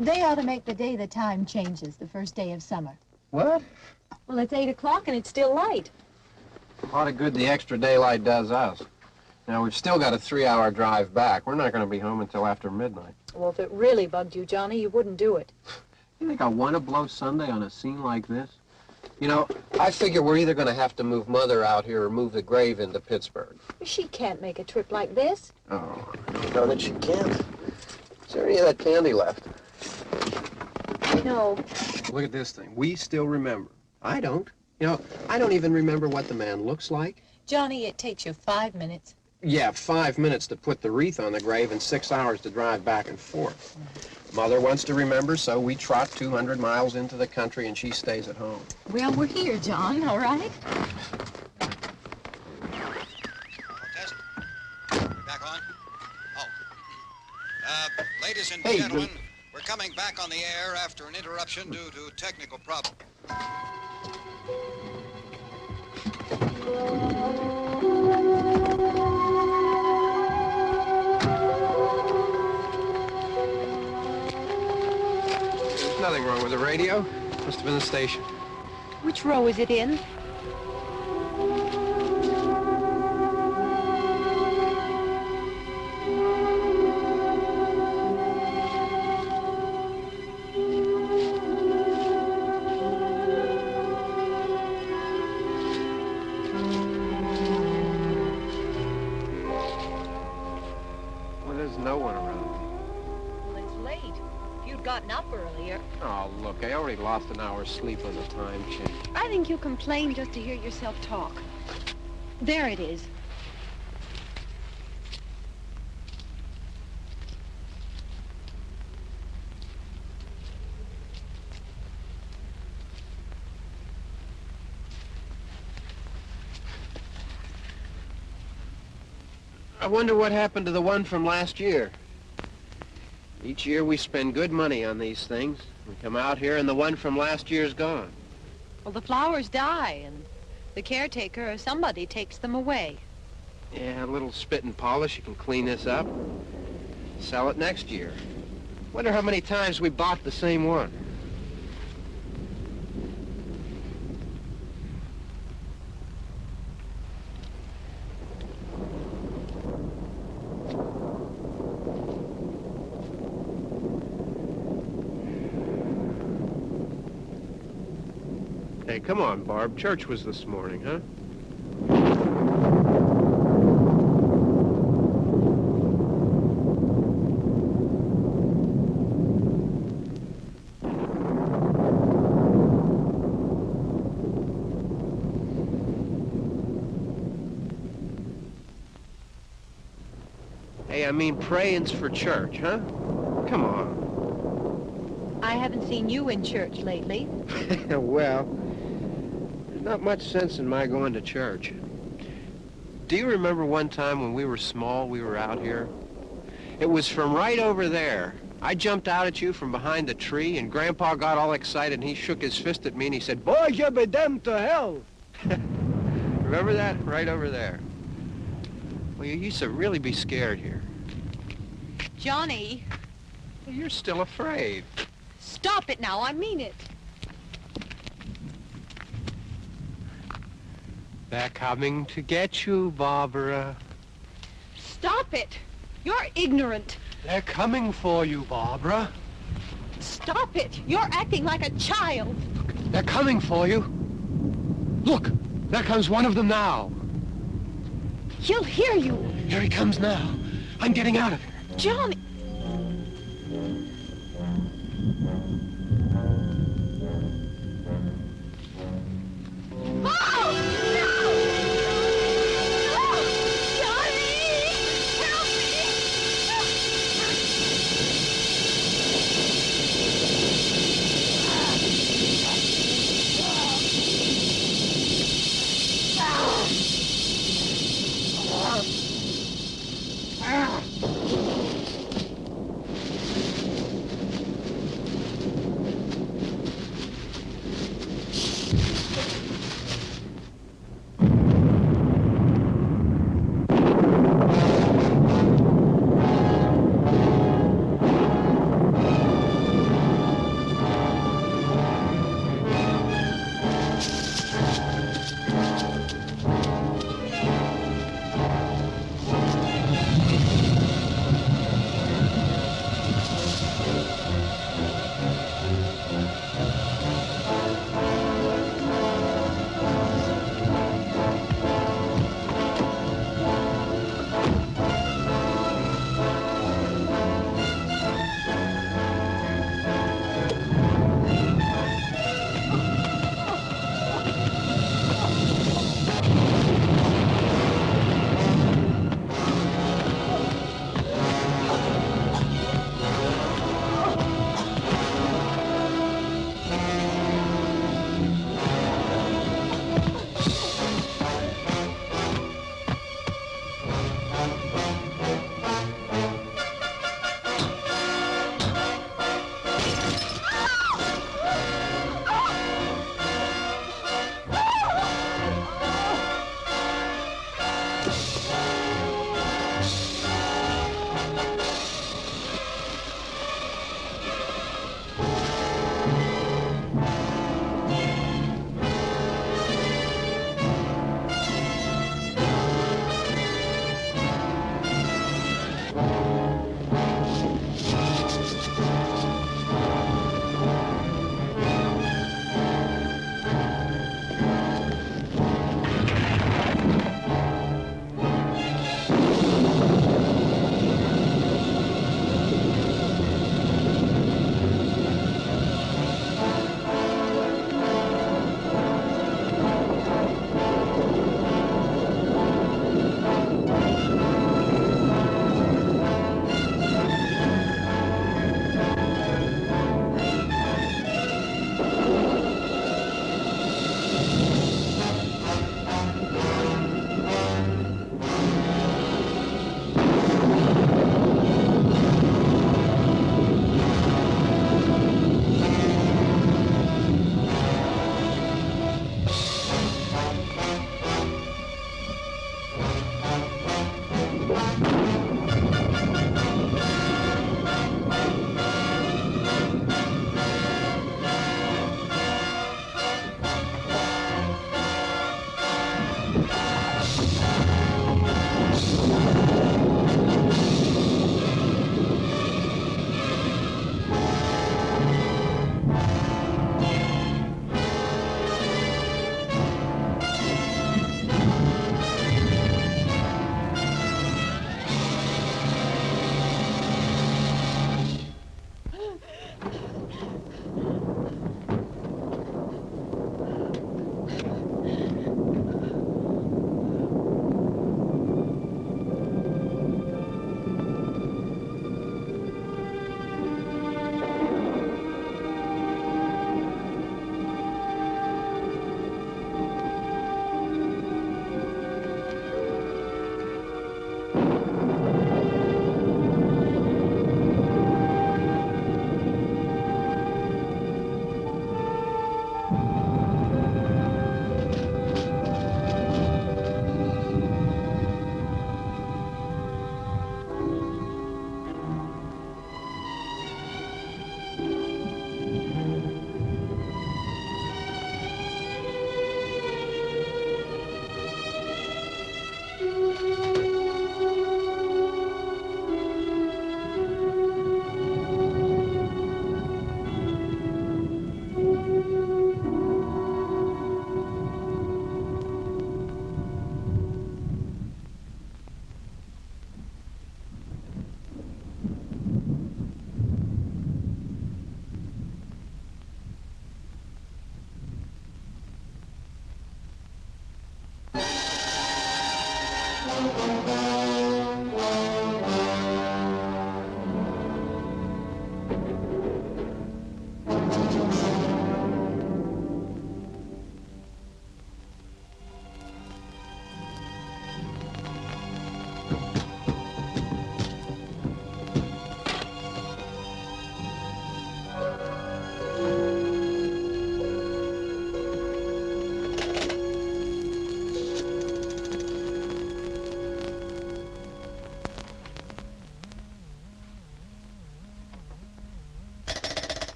They ought to make the day the time changes, the first day of summer. What? Well, it's 8 o'clock and it's still light. A lot of good the extra daylight does us. Now, we've still got a 3-hour drive back. We're not going to be home until after midnight. Well, if it really bugged you, Johnny, you wouldn't do it. You think I want to blow Sunday on a scene like this? You know, I figure we're either going to have to move Mother out here or move the grave into Pittsburgh. She can't make a trip like this. Oh, I know that she can't. Is there any of that candy left? No. Look at this thing. We still remember. I don't. You know, I don't even remember what the man looks like. Johnny, it takes you 5 minutes. Yeah, 5 minutes to put the wreath on the grave and 6 hours to drive back and forth. Mother wants to remember, so we trot 200 miles into the country and she stays at home. Well, we're here, John, all right? Test. Back on. Oh. Ladies and gentlemen, we're coming back on the air after an interruption due to technical problems. There's nothing wrong with the radio. Must have been the station. Which row is it in? No one around. Well, it's late. If you'd gotten up earlier. Oh, look, I already lost an hour's sleep on the time change. I think you complain just to hear yourself talk. There it is. I wonder what happened to the one from last year. Each year we spend good money on these things. We come out here and the one from last year's gone. Well, the flowers die, and the caretaker or somebody takes them away. Yeah, a little spit and polish. You can clean this up. Sell it next year. Wonder how many times we bought the same one. Hey, come on, Barb. Church was this morning, huh? Hey, I mean praying's for church, huh? Come on. I haven't seen you in church lately. Well, there's not much sense in my going to church. Do you remember one time when we were small, we were out here? It was from right over there. I jumped out at you from behind the tree, and Grandpa got all excited, and he shook his fist at me, and he said, "Boy, you be damned to hell." Remember that? Right over there. Well, you used to really be scared here. Johnny, You're still afraid. stop it now. I mean it. They're coming to get you, Barbara. Stop it. You're ignorant. They're coming for you, Barbara. Stop it. You're acting like a child. They're coming for you. Look, there comes one of them now. He'll hear you. Here he comes now. I'm getting out of here. Johnny. Oh! No! No! Johnny! Help me!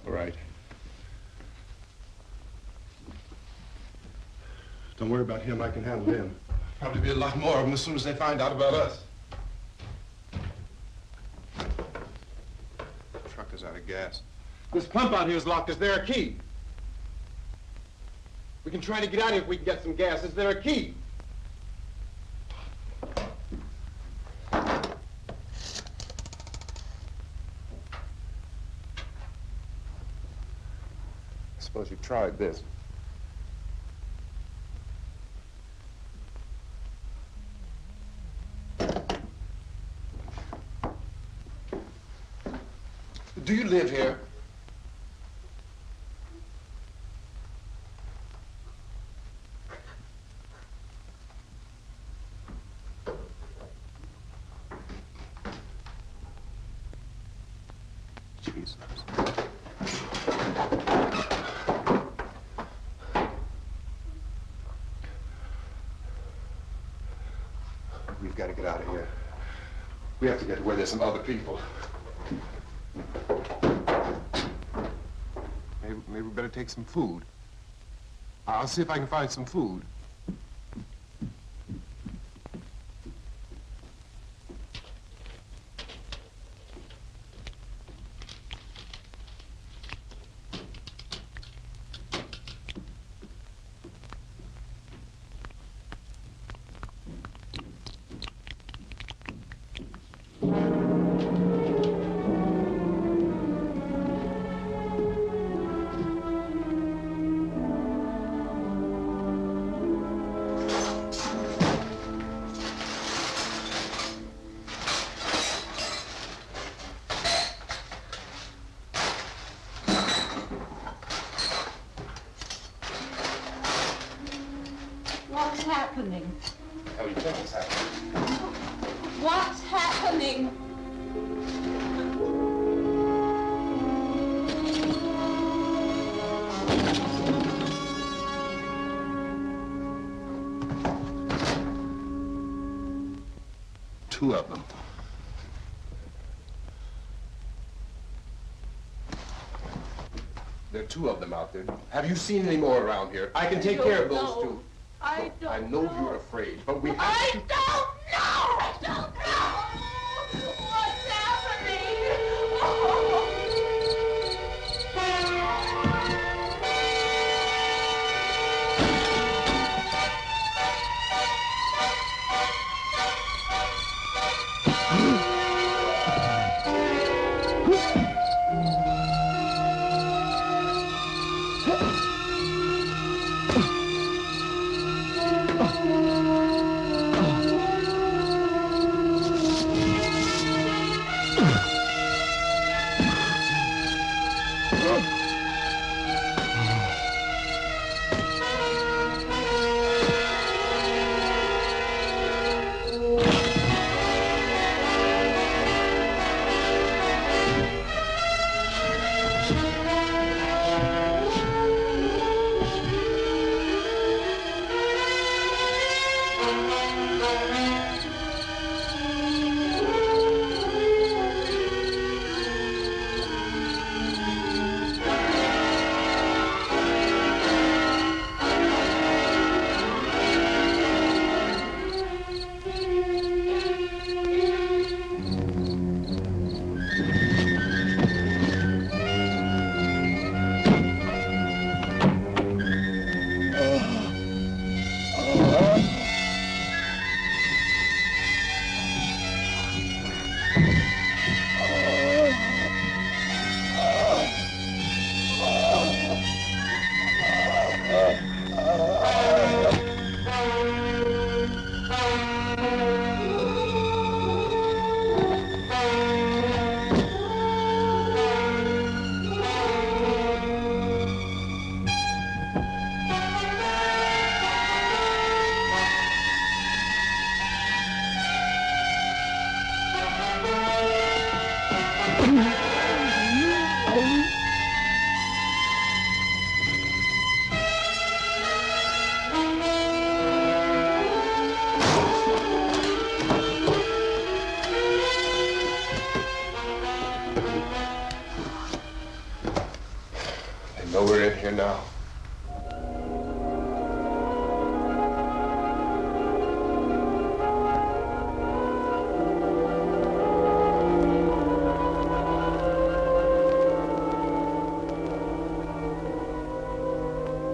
All right. Don't worry about him. I can handle him. Probably be a lot more of them as soon as they find out about us. The truck is out of gas. This pump out here is locked. Is there a key? We can try to get out of here if we can get some gas. Is there a key? Suppose you tried this. Do you live here? Jesus. We've got to get out of here. We have to get to where there's some other people. Maybe we better take some food. I'll see if I can find some food. What's happening? What the hell do you think is happening? What's happening? Two of them. There are two of them out there. Have you seen any more around here? I can take care of those two. I know you're afraid, but we have I to... don't know! I don't know! What's happening? Oh. now.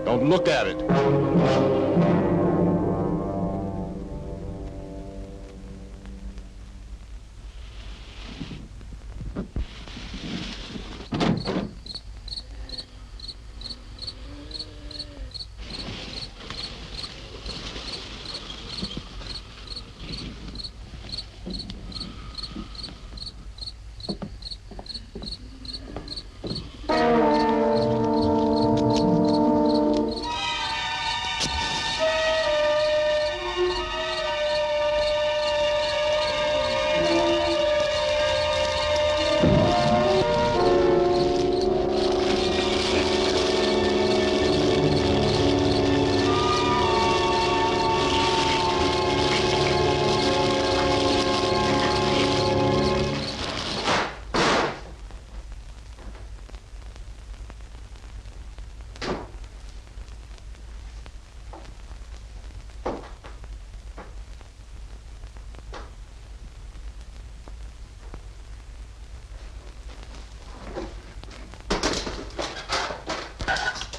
Don't look at it.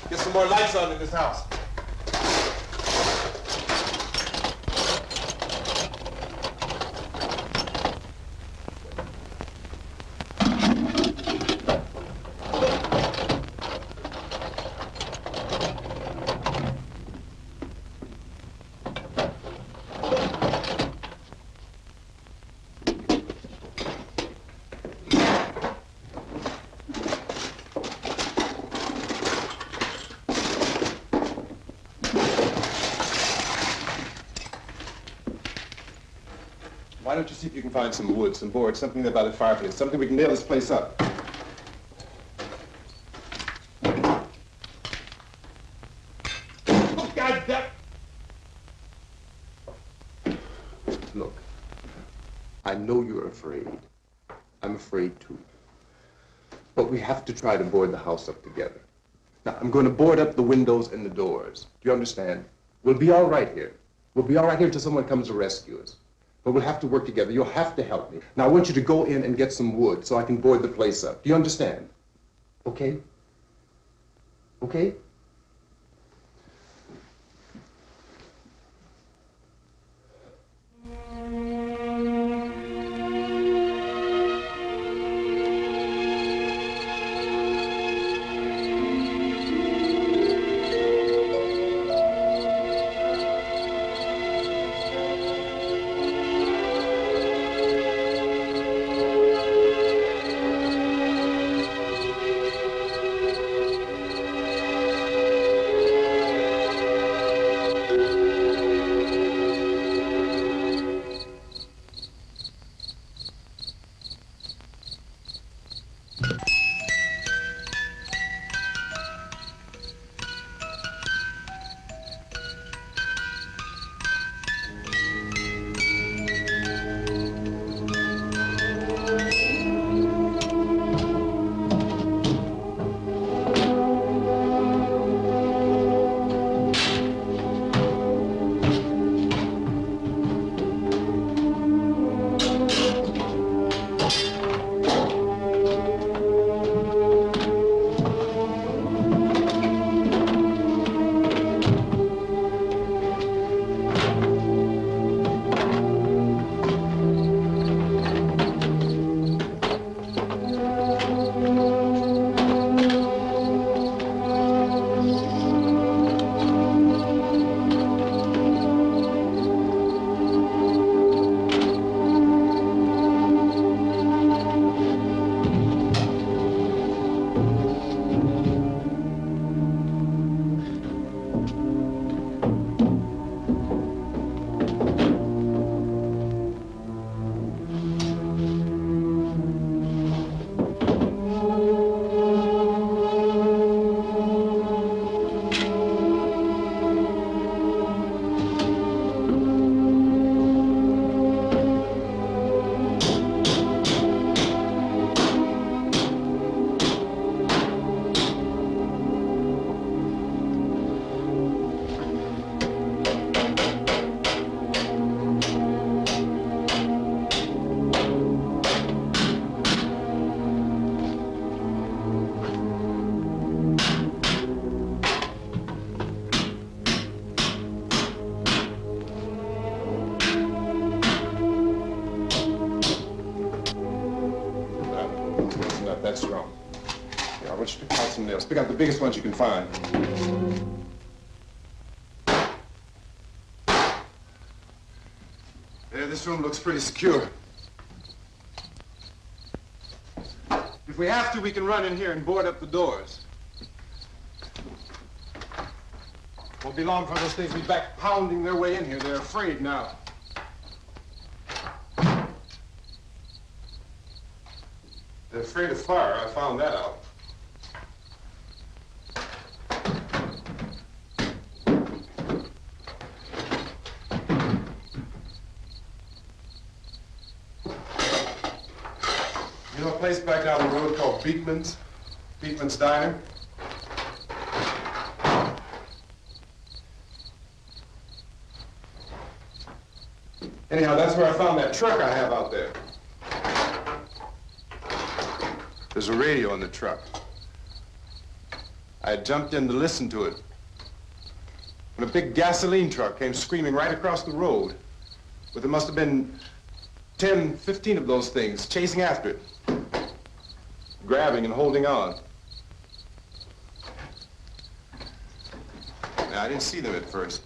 Get some more lights on in this house. Why don't you see if you can find some wood, some board, something there by the fireplace, something we can nail this place up. Oh, God damn! Look, I know you're afraid. I'm afraid too. But we have to try to board the house up together. Now, I'm going to board up the windows and the doors. Do you understand? We'll be all right here. We'll be all right here until someone comes to rescue us. But we'll have to work together. You'll have to help me. Now, I want you to go in and get some wood so I can board the place up. Do you understand? Okay? Okay? that's wrong. Yeah, I want you to pick out some nails. Pick out the biggest ones you can find. Yeah, this room looks pretty secure. If we have to, we can run in here and board up the doors. Won't be long for those things to be back pounding their way in here. They're afraid now. They're afraid of fire. I found that out. You know a place back down the road called Beekman's? Beekman's Diner? Anyhow, that's where I found that truck I have out there. There's a radio in the truck. I jumped in to listen to it when a big gasoline truck came screaming right across the road. But there must have been 10, 15 of those things chasing after it, grabbing and holding on. Now, I didn't see them at first.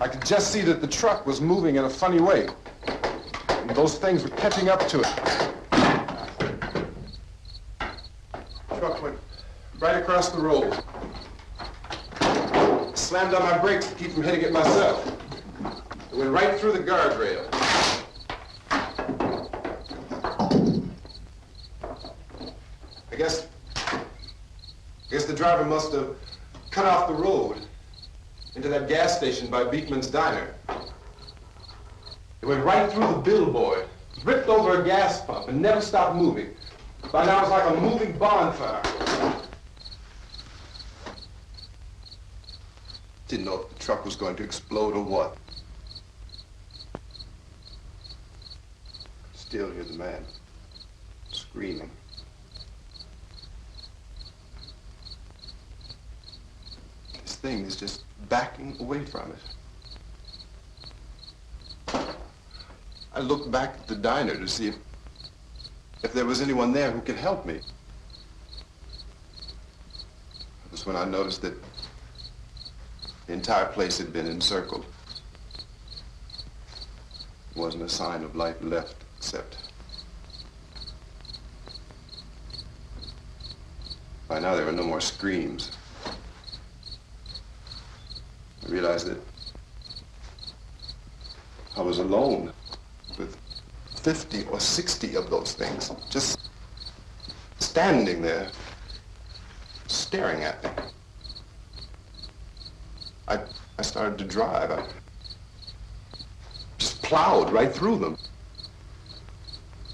I could just see that the truck was moving in a funny way. And those things were catching up to it. The truck went right across the road. Slammed on my brakes to keep from hitting it myself. It went right through the guardrail. I guess the driver must have cut off the road into that gas station by Beekman's Diner. It went right through the billboard, ripped over a gas pump, and never stopped moving. By now, it's like a moving bonfire. Didn't know if the truck was going to explode or what. Still hear the man screaming. This thing is just backing away from it. I looked back at the diner to see if there was anyone there who could help me. It was when I noticed that the entire place had been encircled. There wasn't a sign of life left except by now there were no more screams. I realized that I was alone with 50 or 60 of those things, just standing there, staring at me. I started to drive. I just plowed right through them.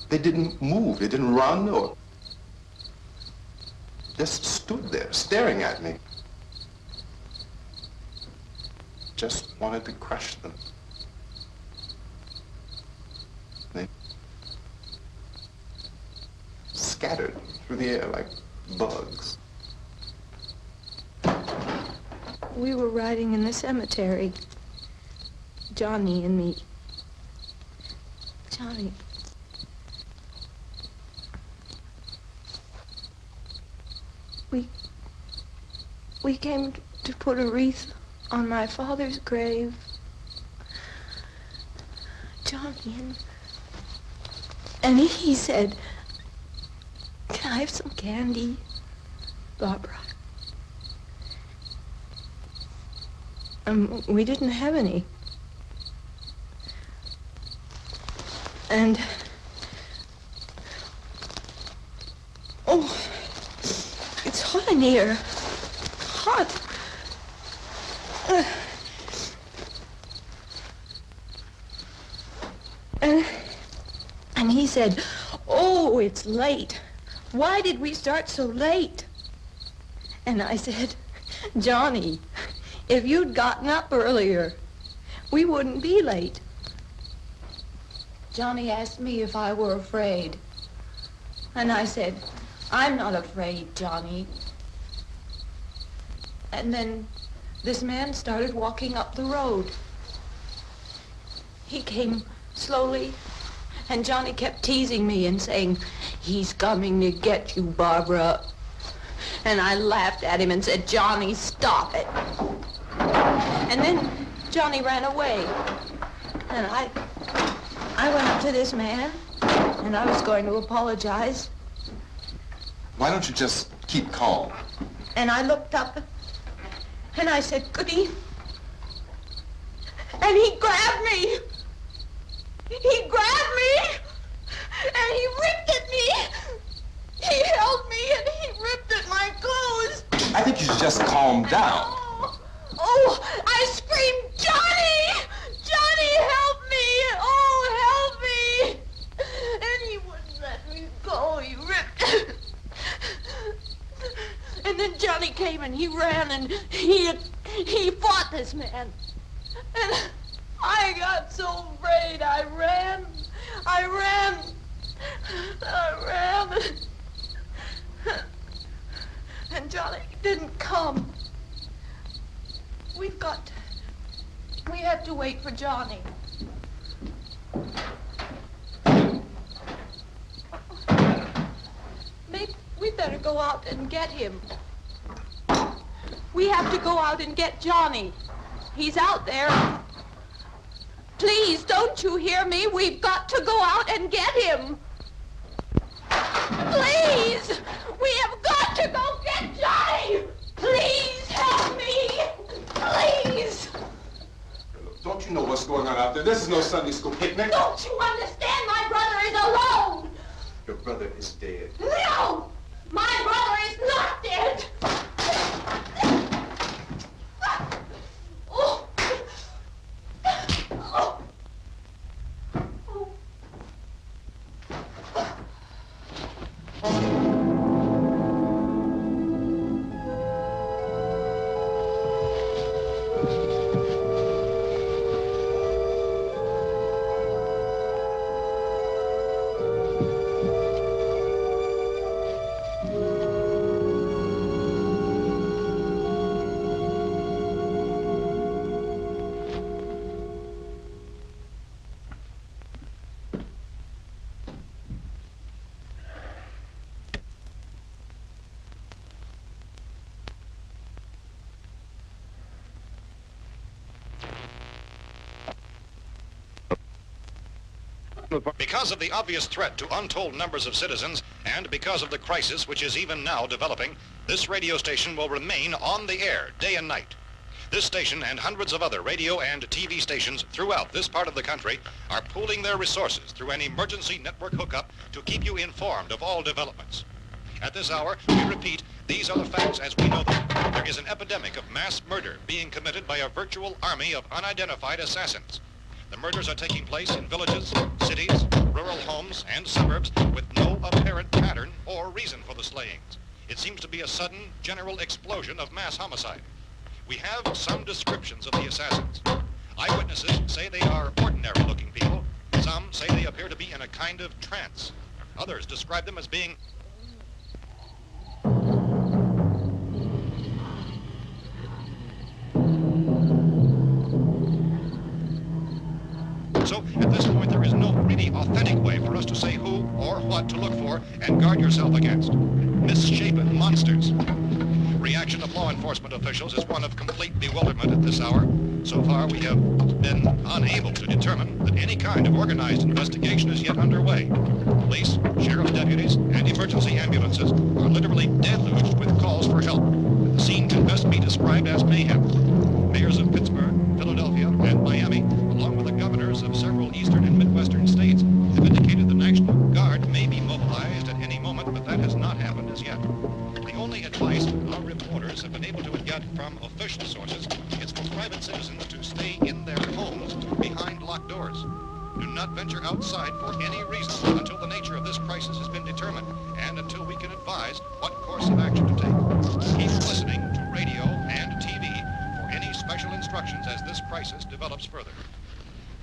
They didn't move, they didn't run or just stood there, staring at me. Just wanted to crush them. They scattered through the air like bugs. We were riding in the cemetery, Johnny and me. Johnny. We came to put a wreath on my father's grave. Johnny, and he said, "Can I have some candy, Barbara?" We didn't have any. And, oh, it's hot in here. Hot. And he said, "Oh, it's late. Why did we start so late?" And I said, "Johnny, if you'd gotten up earlier, we wouldn't be late." Johnny asked me if I were afraid. And I said, "I'm not afraid, Johnny." And then this man started walking up the road. He came slowly And Johnny kept teasing me and saying, "He's coming to get you, Barbara." And I laughed at him and said, "Johnny, stop it." And then Johnny ran away. And I went up to this man, and I was going to apologize. Why don't you just keep calm? And I looked up, and I said, "Goody." And he grabbed me. He grabbed me, and he ripped at me. He held me, and he ripped at my clothes. I think you should just calm down. Oh, I screamed, "Johnny! Johnny, help me! Oh, help me!" And he wouldn't let me go. He ripped. And then Johnny came and he ran and he fought this man. And I got so afraid. I ran. And Johnny didn't come. We have to wait for Johnny. Maybe we better go out and get him. We have to go out and get Johnny. He's out there. Please, don't you hear me? We've got to go out and get him. Please! We have got to go get Johnny! Please help me! Please! Don't you know what's going on out there? This is no Sunday school picnic. Don't you understand? My brother is alone! Your brother is dead. No! My brother is not dead! Oh. Oh. Because of the obvious threat to untold numbers of citizens, and because of the crisis which is even now developing, this radio station will remain on the air day and night. This station and hundreds of other radio and TV stations throughout this part of the country are pooling their resources through an emergency network hookup to keep you informed of all developments. At this hour, we repeat, these are the facts as we know them. There is an epidemic of mass murder being committed by a virtual army of unidentified assassins. The murders are taking place in villages, cities, rural homes, and suburbs with no apparent pattern or reason for the slayings. It seems to be a sudden, general explosion of mass homicide. We have some descriptions of the assassins. Eyewitnesses say they are ordinary-looking people. Some say they appear to be in a kind of trance. Others describe them as being So, at this point, there is no really authentic way for us to say who or what to look for and guard yourself against. Misshapen monsters. Reaction of law enforcement officials is one of complete bewilderment at this hour. So far, we have been unable to determine that any kind of organized investigation is yet underway. Police, sheriff's deputies, and emergency ambulances are literally deluged with calls for help. The scene can best be described as mayhem. Mayors of Pittsburgh, Philadelphia, and Miami, along with the governors of several eastern and midwestern states, have indicated the National Guard may be mobilized at any moment, but that has not happened as yet. The only advice our reporters have been able to get from official sources is for private citizens to stay in their homes behind locked doors. Do not venture outside for any reason until the nature of this crisis has been determined and until we can advise what course of action to take. Keep listening to radio and TV for any special instructions as this crisis develops further.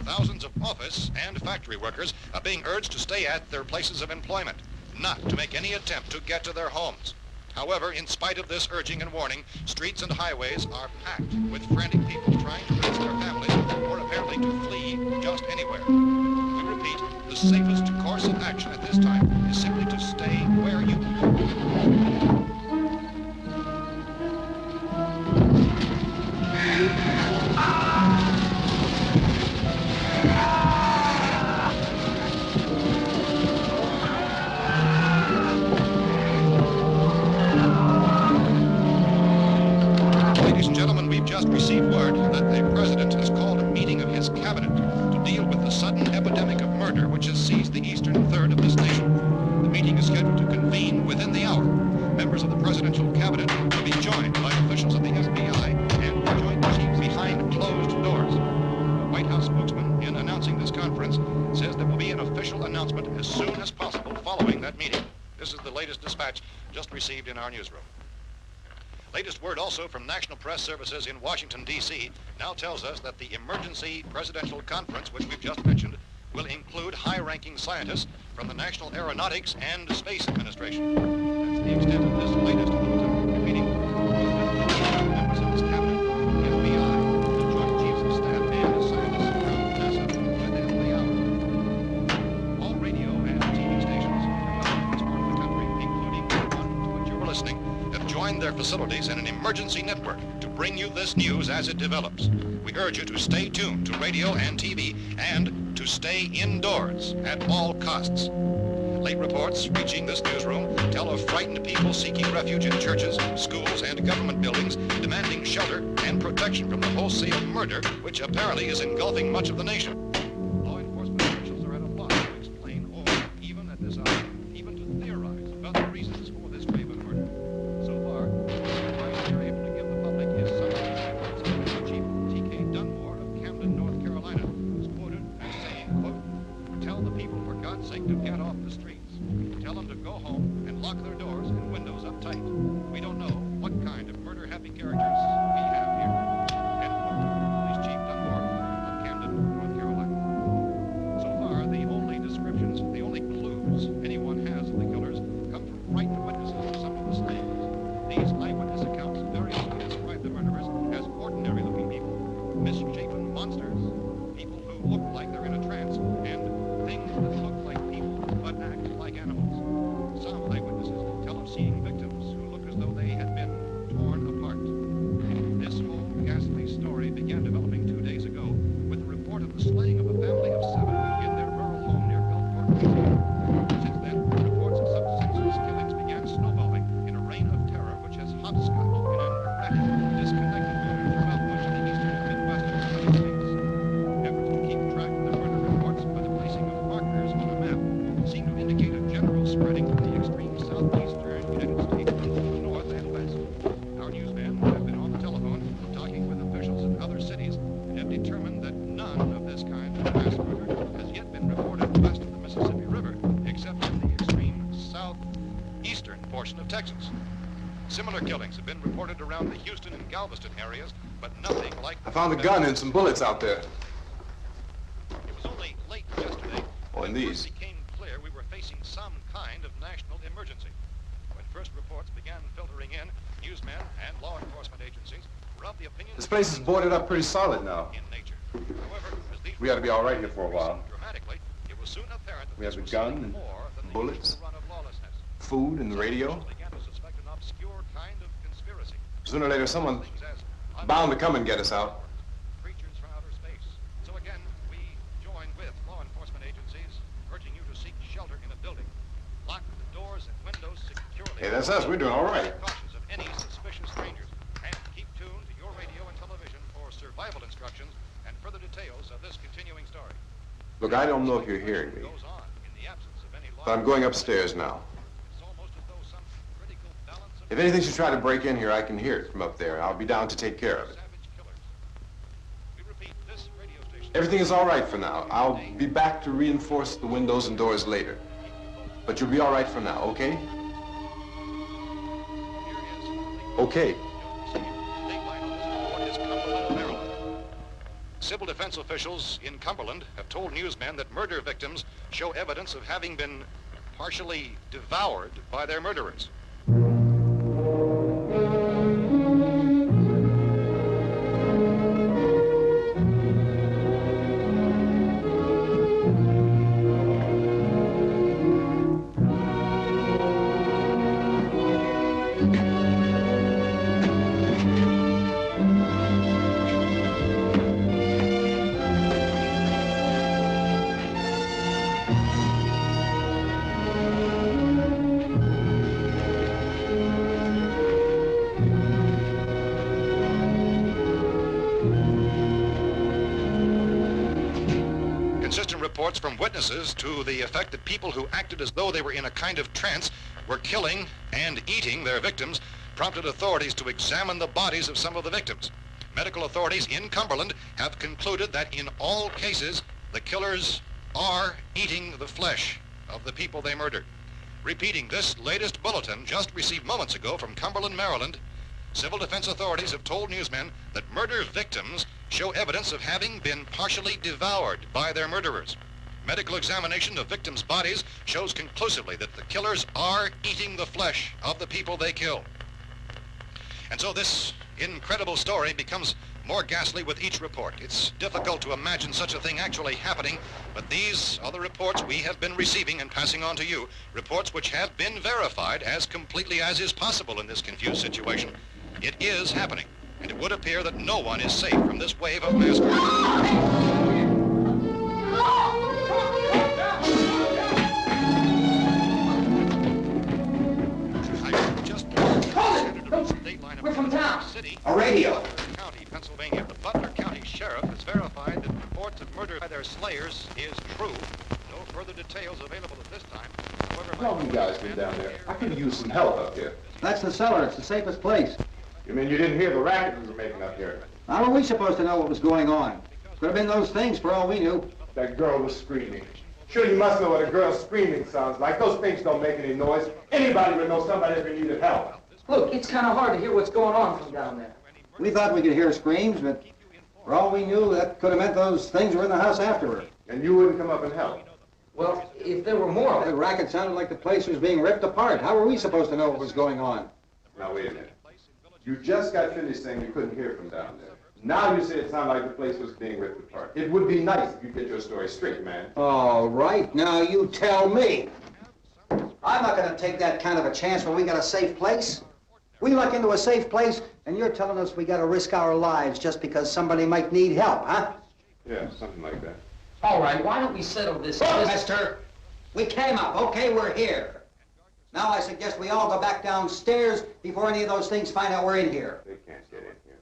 Thousands of office and factory workers are being urged to stay at their places of employment, not to make any attempt to get to their homes. However, in spite of this urging and warning, streets and highways are packed with frantic people trying to reach their families or apparently to flee just anywhere. We repeat, the safest course of action at this time is simply to stay where you are. Ladies and gentlemen, we've just received word that the President has called a meeting of his cabinet to deal with the sudden epidemic of murder which has seized the eastern third of this nation. The meeting is scheduled to convene within the hour. Members of the presidential cabinet will be joined by officials of the FBI and the Joint Chiefs behind closed doors. The White House spokesman, in announcing this conference, says there will be an official announcement as soon as possible following that meeting. This is the latest dispatch just received in our newsroom. Latest word also from National Press Services in Washington, D.C. now tells us that the emergency presidential conference, which we've just mentioned, will include high-ranking scientists from the National Aeronautics and Space Administration. That's the extent of this latest bulletin. Meeting members of his cabinet, the FBI, the Joint Chiefs of Staff, and scientists from NASA within the hour. All radio and TV stations from this part of the country, including the one to which you were listening, have joined their facilities in an emergency network to bring you this news as it develops. We urge you to stay tuned to radio and TV and to stay indoors at all costs. Late reports reaching this newsroom tell of frightened people seeking refuge in churches, schools, and government buildings, demanding shelter and protection from the wholesale murder which apparently is engulfing much of the nation. Law enforcement officials are at a loss to explain or, even at this hour, even to theorize about the reasons for this grave of murder. So far, the advice they're able to give the public is some of the Chief T.K. Dunmore of Camden, North Carolina, who's quoted as saying, quote, "Tell the people, for God's sake, to get off the streets. Tell them to go home and lock their doors and windows up tight. We don't know what kind of murder-happy characters we have here." End quote. Police Chief Dunmore of Camden, North Carolina. So far, the only descriptions, the only clues anyone has of the killers come from frightened witnesses of some of the slayings. These eyewitness accounts variously describe the murderers as ordinary-looking people, misshapen monsters, people who look like they're in a trance, and things that look like people but act like animals. Some eyewitnesses tell of seeing victims who look as though they had been torn apart. This whole ghastly story began developing 2 days ago with the report of the slaying of a family of 7 in their rural home near Gulfport, Louisiana. Since then, reports of such senseless killings began snowballing in a reign of terror which has hopscotched in an erratic, disconnected manner throughout much of the eastern and midwestern United States. Efforts to keep track of the murder reports by the placing of markers on a map seem to indicate a general spreading from the extreme southeastern United States to the north and west. Our newsmen have been on the telephone talking with officials in other cities and have determined that none of this kind of mass murder has yet been reported west of the Mississippi River, except in the extreme southeastern portion of Texas. Similar killings have been reported around the Houston and Galveston areas, but nothing like... I found a gun and some bullets out there. It was only late yesterday Oh, and when it these. first became clear we were facing some kind of national emergency. When first reports began filtering in, newsmen and law enforcement agencies were of the opinion This place is boarded up pretty solid now. in nature. However, as these We ought to be all right here for a while. dramatically, it was soon apparent that We have this a was gun something and more than the bullets. usual run of lawlessness. Food and the radio. Officials began to suspect an obscure kind of conspiracy. Sooner or later, someone Things as bound to come and get us out. creatures from outer space. So again, we join with law enforcement agencies, urging you to seek shelter in a building. Lock the doors and windows securely. Hey, that's us. We're doing all right. Cautions of any suspicious strangers. And keep tuned to your radio and television for survival instructions and further details of this continuing story. Look, I don't know if you're hearing me, Goes on in the absence of any law. but I'm going upstairs now. It's almost as though some critical balance of If anything should try to break in here, I can hear it from up there. I'll be down to take care of it. savage killers. We repeat, this radio station. Everything is all right for now. I'll be back to reinforce the windows and doors later. But you'll be all right for now, okay? Okay. Civil defense officials in Cumberland have told newsmen that murder victims show evidence of having been partially devoured by their murderers. reports from witnesses to the effect that people who acted as though they were in a kind of trance were killing and eating their victims prompted authorities to examine the bodies of some of the victims. Medical authorities in Cumberland have concluded that in all cases, the killers are eating the flesh of the people they murdered. Repeating this latest bulletin just received moments ago from Cumberland, Maryland, civil defense authorities have told newsmen that murder victims show evidence of having been partially devoured by their murderers. Medical examination of victims' bodies shows conclusively that the killers are eating the flesh of the people they kill. And so this incredible story becomes more ghastly with each report. It's difficult to imagine such a thing actually happening, but these are the reports we have been receiving and passing on to you, reports which have been verified as completely as is possible in this confused situation. It is happening, and it would appear that no one is safe from this wave of mass murder. We're from town. A radio. County, Pennsylvania. The Butler County Sheriff has verified that reports of murder by their slayers is true. No further details available at this time. However, How long you guys been down there? I could use some help up here. That's the cellar. It's the safest place. You mean you didn't hear the racket we were making up here? How are we supposed to know what was going on? Could have been those things for all we knew. That girl was screaming. Sure, you must know what a girl screaming sounds like. Those things don't make any noise. Anybody would know somebody ever needed help. Look, it's kind of hard to hear what's going on from down there. We thought we could hear screams, but for all we knew, that could have meant those things were in the house afterward. And you wouldn't come up and help? Well, if there were more... The racket sounded like the place was being ripped apart. How were we supposed to know what was going on? Now, wait a minute. You just got finished saying you couldn't hear from down there. Now you say it sounded like the place was being ripped apart. It would be nice if you get your story straight, man. All right, now you tell me. I'm not going to take that kind of a chance when we got a safe place. We luck into a safe place, and you're telling us we got to risk our lives just because somebody might need help, huh? Yeah, something like that. All right, why don't we settle this... Look, mister, we came up. Okay, we're here. Now I suggest we all go back downstairs before any of those things find out we're in here. They can't get in here.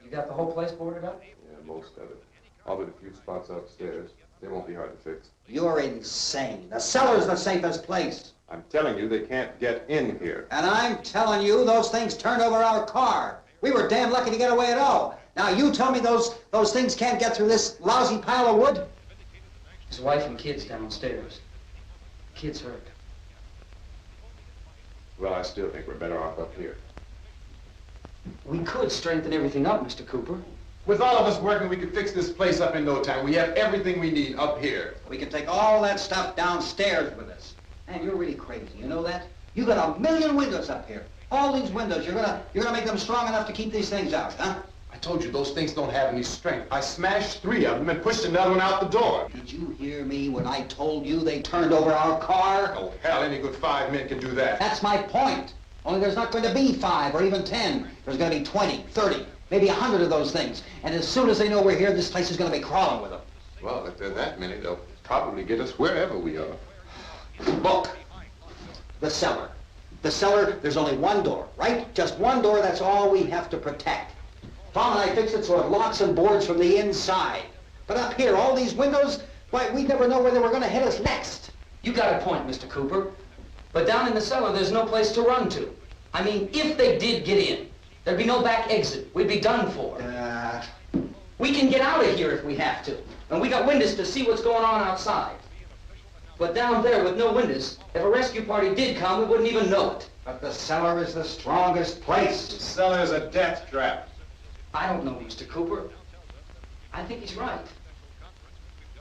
You got the whole place boarded up? Yeah, most of it. All but a few spots upstairs. They won't be hard to fix. You're insane. The cellar's the safest place. I'm telling you, they can't get in here. And I'm telling you, those things turned over our car. We were damn lucky to get away at all. Now you tell me those things can't get through this lousy pile of wood? His wife and kids downstairs. Kid's hurt. Well, I still think we're better off up here. We could strengthen everything up, Mr. Cooper. With all of us working, we could fix this place up in no time. We have everything we need up here. We can take all that stuff downstairs with us. Man, you're really crazy, you know that? You got 1 million windows up here. All these windows, you're gonna make them strong enough to keep these things out, huh? I told you, those things don't have any strength. I smashed 3 of them and pushed another one out the door. Did you hear me when I told you they turned over our car? Oh, hell, any good 5 men can do that. That's my point. Only there's not going to be 5 or even 10. There's going to be 20, 30, maybe 100 of those things. And as soon as they know we're here, this place is going to be crawling with them. Well, if there are that many, they'll probably get us wherever we are. Look, the cellar. The cellar, there's only one door, right? Just one door, that's all we have to protect. Tom and I fixed it so it locks and boards from the inside. But up here, all these windows, why, we'd never know where they were going to hit us next. You got a point, Mr. Cooper. But down in the cellar, there's no place to run to. I mean, if they did get in, there'd be no back exit. We'd be done for. We can get out of here if we have to. And we got windows to see what's going on outside. But down there with no windows, if a rescue party did come, we wouldn't even know it. But the cellar is the strongest place. The cellar is a death trap. I don't know, Mr. Cooper. I think he's right.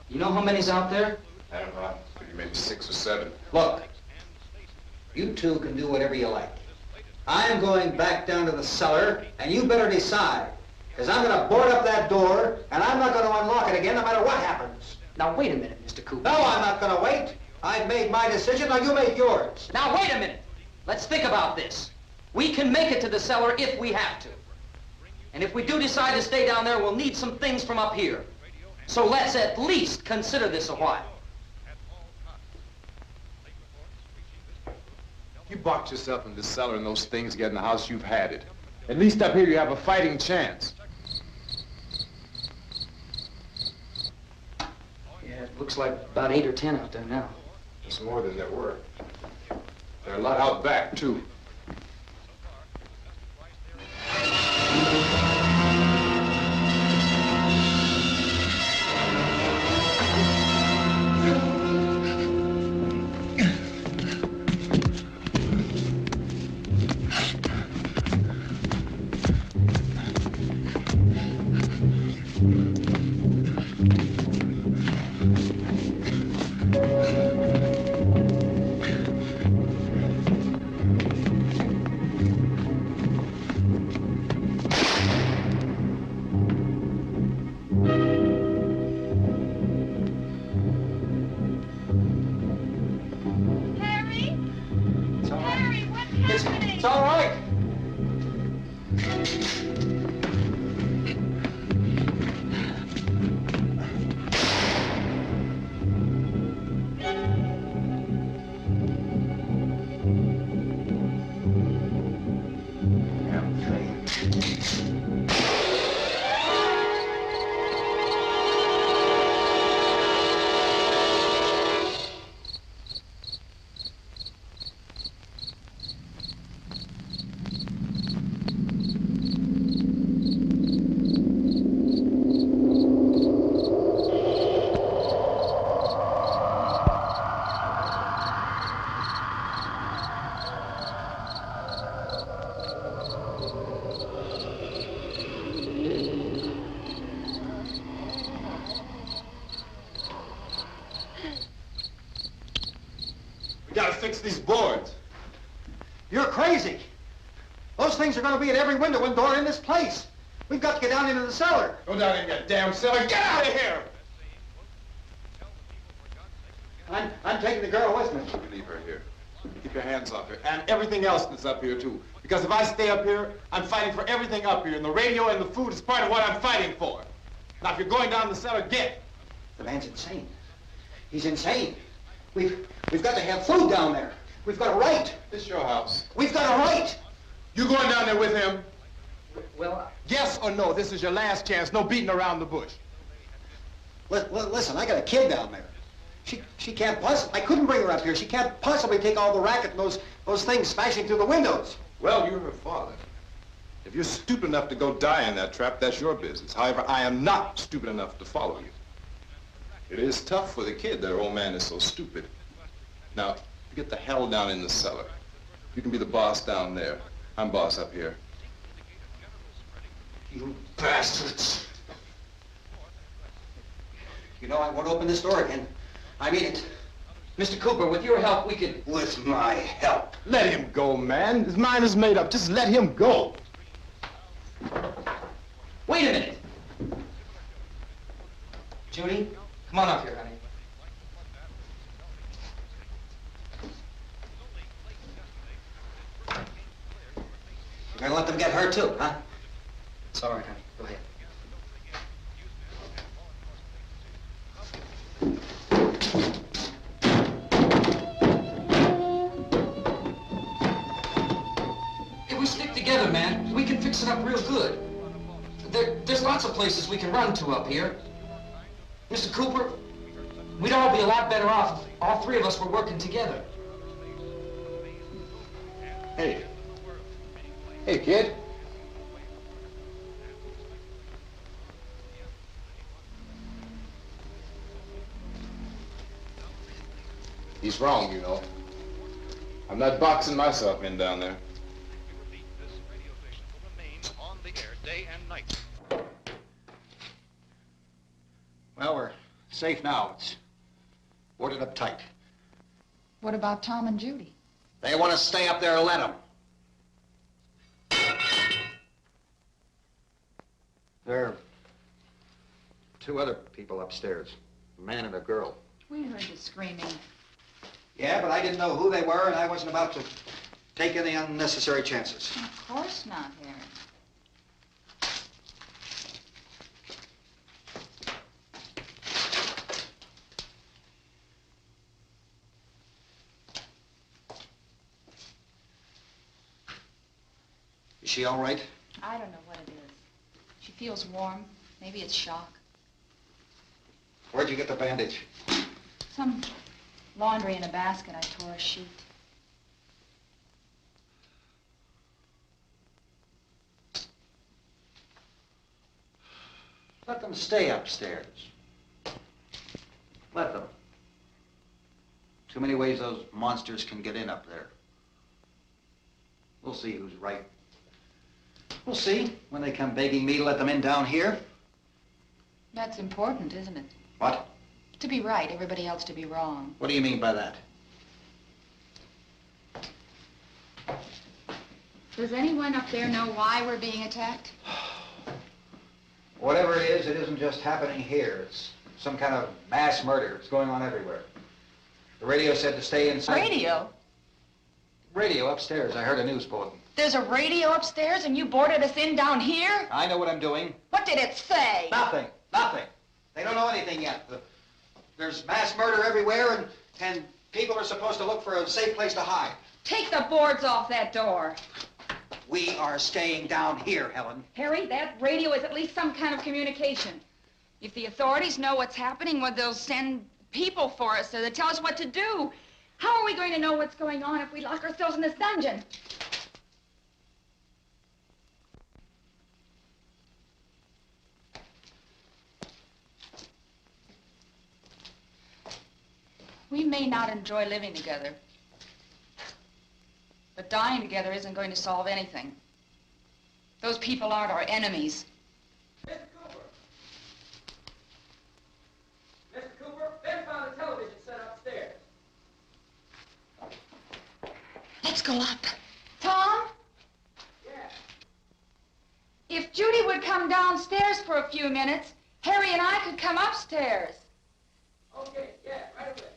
You know how many's out there? I don't know. Maybe 6 or 7. Look, you two can do whatever you like. I'm going back down to the cellar, and you better decide. Because I'm going to board up that door, and I'm not going to unlock it again no matter what happens. Now, wait a minute, Mr. Cooper. No, I'm not going to wait. I've made my decision, now you make yours. Now, wait a minute. Let's think about this. We can make it to the cellar if we have to. And if we do decide to stay down there, we'll need some things from up here. So let's at least consider this a while. You box yourself in the cellar and those things get in the house, you've had it. At least up here you have a fighting chance. Yeah, Looks like about 8 or 10 out there now. It's more than there were. There are a lot out back, too. It's all right. We gotta fix these boards. You're crazy. Those things are going to be at every window and door in this place. We've got to get down into the cellar. Go down in that damn cellar. Get out of here! I'm taking the girl with me. You leave her here. Keep your hands off her. And everything else that's up here, too. Because if I stay up here, I'm fighting for everything up here. And the radio and the food is part of what I'm fighting for. Now, if you're going down the cellar, get. The man's insane. He's insane. We've got to have food down there. We've got a right. This is your house. We've got a right. You going down there with him? Well, Yes or no? This is your last chance. No beating around the bush. Listen, I got a kid down there. She can't possibly, I couldn't bring her up here. She can't possibly take all the racket and those things smashing through the windows. Well, you're her father. If you're stupid enough to go die in that trap, that's your business. However, I am not stupid enough to follow you. It is tough for the kid that her old man is so stupid. Now, get the hell down in the cellar. You can be the boss down there. I'm boss up here. You bastards. You know, I won't open this door again. I mean it. Mr. Cooper, with your help, we could... With my help. Let him go, man. His mind is made up. Just let him go. Wait a minute. Judy, come on up here, honey. You're gonna let them get hurt too, huh? It's all right, honey. Go ahead. If we stick together, man, we can fix it up real good. There's lots of places we can run to up here. Mr. Cooper, we'd all be a lot better off if all three of us were working together. Hey. Hey, kid. He's wrong, you know. I'm not boxing myself in down there. This radio station will remain on the air day and night. Well, we're safe now. It's boarded up tight. What about Tom and Judy? They want to stay up there, let them. There are two other people upstairs, a man and a girl. We heard the screaming. Yeah, but I didn't know who they were, and I wasn't about to take any unnecessary chances. Of course not, Harry. Is she all right? I don't know what it is. She feels warm. Maybe it's shock. Where'd you get the bandage? Some laundry in a basket. I tore a sheet. Let them stay upstairs. Let them. Too many ways those monsters can get in up there. We'll see who's right. We'll see when they come begging me to let them in down here. That's important, isn't it? What? To be right, everybody else to be wrong. What do you mean by that? Does anyone up there know why we're being attacked? Whatever it isn't just happening here. It's some kind of mass murder. It's going on everywhere. The radio said to stay inside. Radio? Radio upstairs. I heard a news bulletin. There's a radio upstairs and you boarded us in down here? I know what I'm doing. What did it say? Nothing. Nothing. They don't know anything yet. There's mass murder everywhere, and people are supposed to look for a safe place to hide. Take the boards off that door. We are staying down here, Helen. Harry, that radio is at least some kind of communication. If the authorities know what's happening, well, they'll send people for us to tell us what to do. How are we going to know what's going on if we lock ourselves in this dungeon? We may not enjoy living together, but dying together isn't going to solve anything. Those people aren't our enemies. Mr. Cooper! Mr. Cooper, Ben found a television set upstairs. Let's go up. Tom? Yeah. If Judy would come downstairs for a few minutes, Harry and I could come upstairs. Okay, yeah, right away.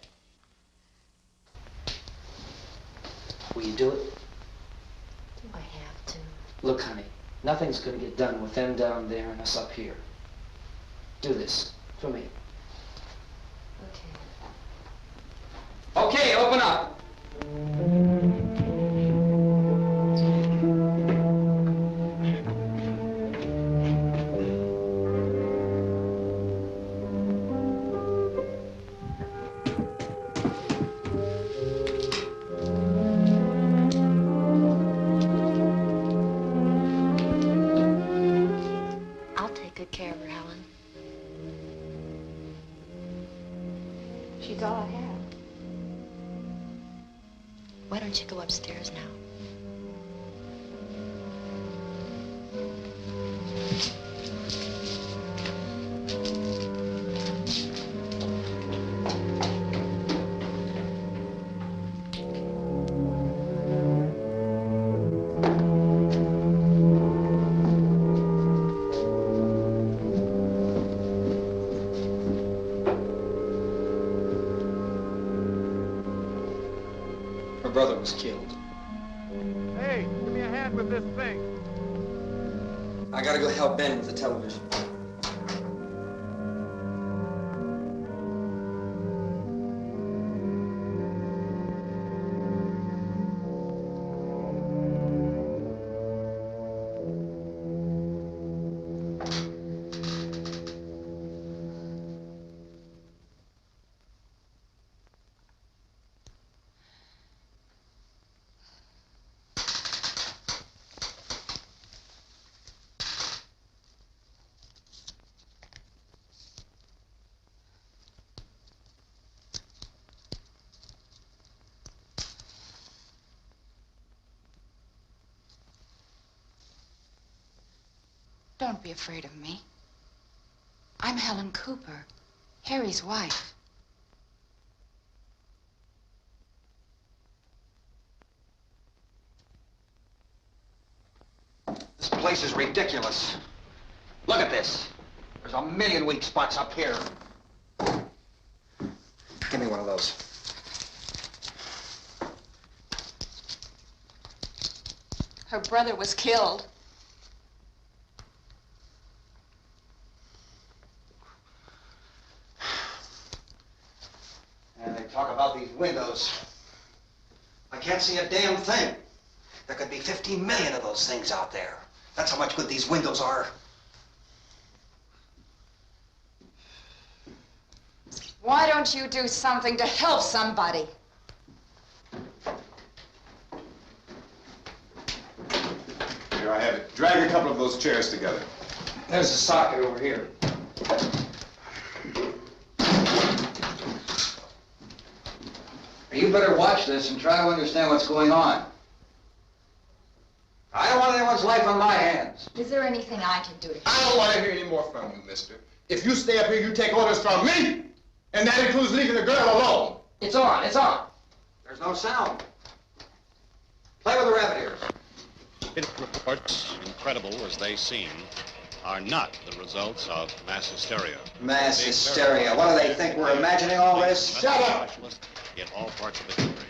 Will you do it? Do I have to? Look, honey, nothing's gonna get done with them down there and us up here. Do this for me. Okay. Okay, open up. I'll take good care of her, Helen. She's all I have. Why don't you go upstairs now? Her brother was killed. Hey, give me a hand with this thing. I gotta go help Ben with the television. Don't be afraid of me. I'm Helen Cooper, Harry's wife. This place is ridiculous. Look at this. There's a million weak spots up here. Give me one of those. Her brother was killed. And they talk about these windows. I can't see a damn thing. There could be 15 million of those things out there. That's how much good these windows are. Why don't you do something to help somebody? Here, I have it. Drag a couple of those chairs together. There's a socket over here. You better watch this and try to understand what's going on. I don't want anyone's life on my hands. Is there anything I can do to I don't want to hear any more from you, mister. If you stay up here, you take orders from me, and that includes leaving the girl alone. It's on, it's on. There's no sound. Play with the rabbit ears. Reports, incredible as they seem, are not the results of mass hysteria. Mass hysteria. What do they think? We're imagining all this? Shut up! In all parts of the country.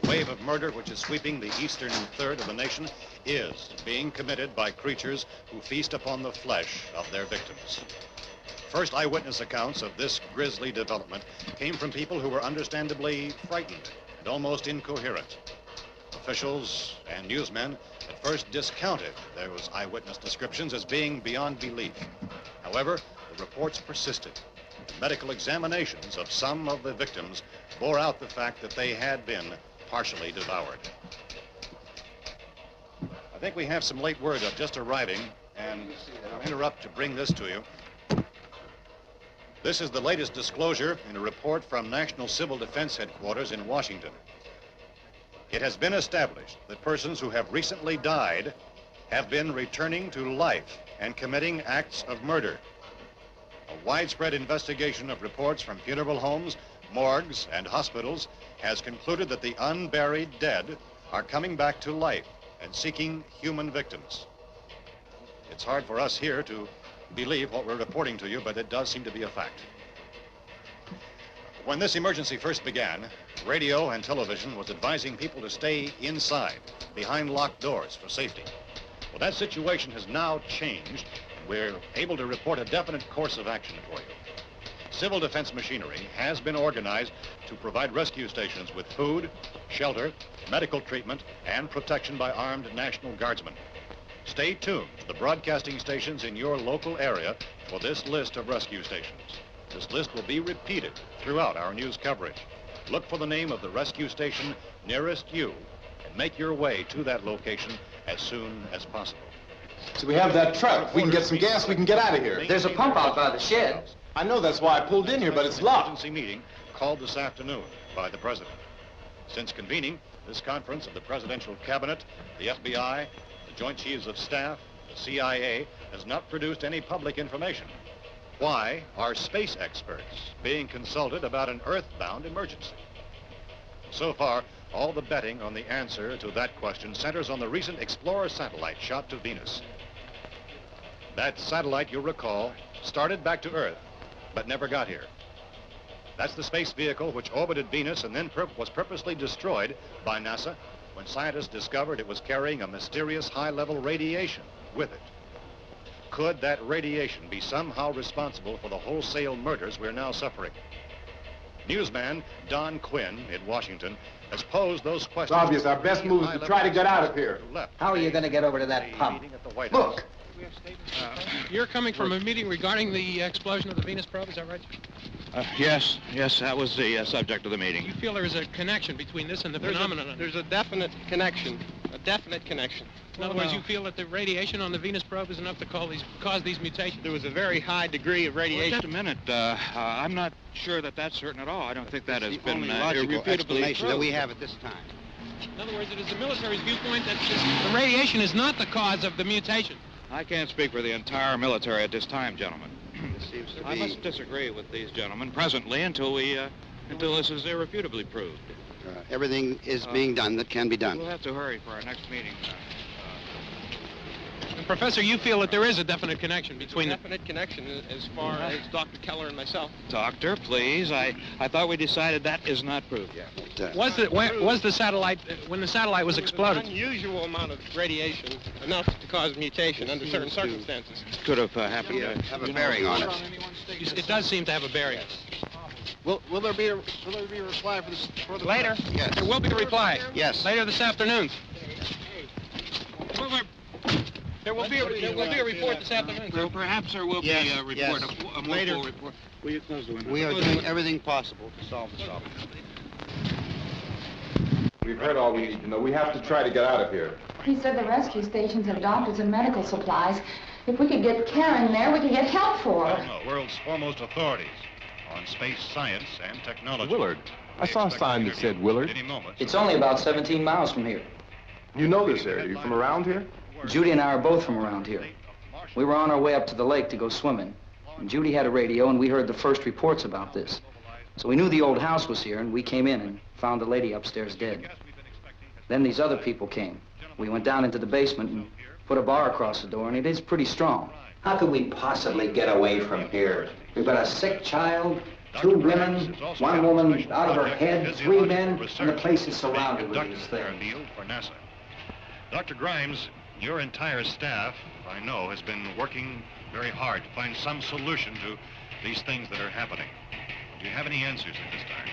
The wave of murder which is sweeping the eastern third of the nation is being committed by creatures who feast upon the flesh of their victims. First eyewitness accounts of this grisly development came from people who were understandably frightened and almost incoherent. Officials and newsmen at first discounted those eyewitness descriptions as being beyond belief. However, the reports persisted. Medical examinations of some of the victims bore out the fact that they had been partially devoured. I think we have some late word of just arriving, and I'll interrupt to bring this to you. This is the latest disclosure in a report from National Civil Defense Headquarters in Washington. It has been established that persons who have recently died have been returning to life and committing acts of murder. A widespread investigation of reports from funeral homes, morgues, and hospitals has concluded that the unburied dead are coming back to life and seeking human victims. It's hard for us here to believe what we're reporting to you, but it does seem to be a fact. When this emergency first began, radio and television was advising people to stay inside, behind locked doors for safety. Well, that situation has now changed. We're able to report a definite course of action for you. Civil defense machinery has been organized to provide rescue stations with food, shelter, medical treatment, and protection by armed National Guardsmen. Stay tuned to the broadcasting stations in your local area for this list of rescue stations. This list will be repeated throughout our news coverage. Look for the name of the rescue station nearest you and make your way to that location as soon as possible. So we have that truck. We can get some gas, we can get out of here. There's a pump out by the shed. I know, that's why I pulled in here, but it's locked. Emergency meeting called this afternoon by the President. Since convening this conference of the Presidential Cabinet, the FBI, the Joint Chiefs of Staff, the CIA has not produced any public information. Why are space experts being consulted about an Earth-bound emergency? So far, all the betting on the answer to that question centers on the recent Explorer satellite shot to Venus. That satellite, you'll recall, started back to Earth, but never got here. That's the space vehicle which orbited Venus and then was purposely destroyed by NASA when scientists discovered it was carrying a mysterious high-level radiation with it. Could that radiation be somehow responsible for the wholesale murders we're now suffering? Newsman Don Quinn in Washington has posed those questions. It's obvious our best move is to try to get out of here. How are you going to get over to that pump? Look! You're coming from a meeting regarding the explosion of the Venus probe, is that right? Yes, that was the subject of the meeting. You feel there is a connection between this and the phenomenon? There's a definite connection. In other words, you feel that the radiation on the Venus probe is enough to cause these mutations? There was a very high degree of radiation. Well, just a minute. I'm not sure that that's certain at all. I don't think that has been Only logical explanation that we proved. have at this time. In other words, it is the military's viewpoint that the radiation is not the cause of the mutation. I can't speak for the entire military at this time, gentlemen. This seems to I be... must disagree with these gentlemen presently until this is irrefutably proved. everything is being done that can be done. We'll have to hurry for our next meeting. And Professor, you feel that there is a definite connection between the... definite connection as far as Dr. Keller and myself. Doctor, please. I thought we decided that is not proved yet. Was the satellite, when the satellite was exploded? An unusual amount of radiation, enough to cause mutation under certain circumstances. Could have happened. Have a bearing on it. It does seem to have a bearing. Will there be a reply for the Later? Yes. There will be a reply. Yes. Later this afternoon. There will be a report this afternoon. Well, perhaps there will be a report, a more full report. Will you close the window? We are doing everything possible to solve this problem. We've heard all we need to know. We have to try to get out of here. He said the rescue stations have doctors and medical supplies. If we could get care in there, we could get help for her. Well, no, world's foremost authorities on space science and technology. Willard. I saw a sign that said Willard. Any moment. It's only about 17 miles from here. You know this area. You from around here? Judy and I are both from around here. We were on our way up to the lake to go swimming. And Judy had a radio, and we heard the first reports about this. So we knew the old house was here, and we came in and found the lady upstairs dead. Then these other people came. We went down into the basement and put a bar across the door, and it is pretty strong. How could we possibly get away from here? We've got a sick child, 2 women, 1 woman out of her head, 3 men, and the place is surrounded with these things. For NASA. Dr. Grimes, your entire staff, I know, has been working very hard to find some solution to these things that are happening. Do you have any answers at this time?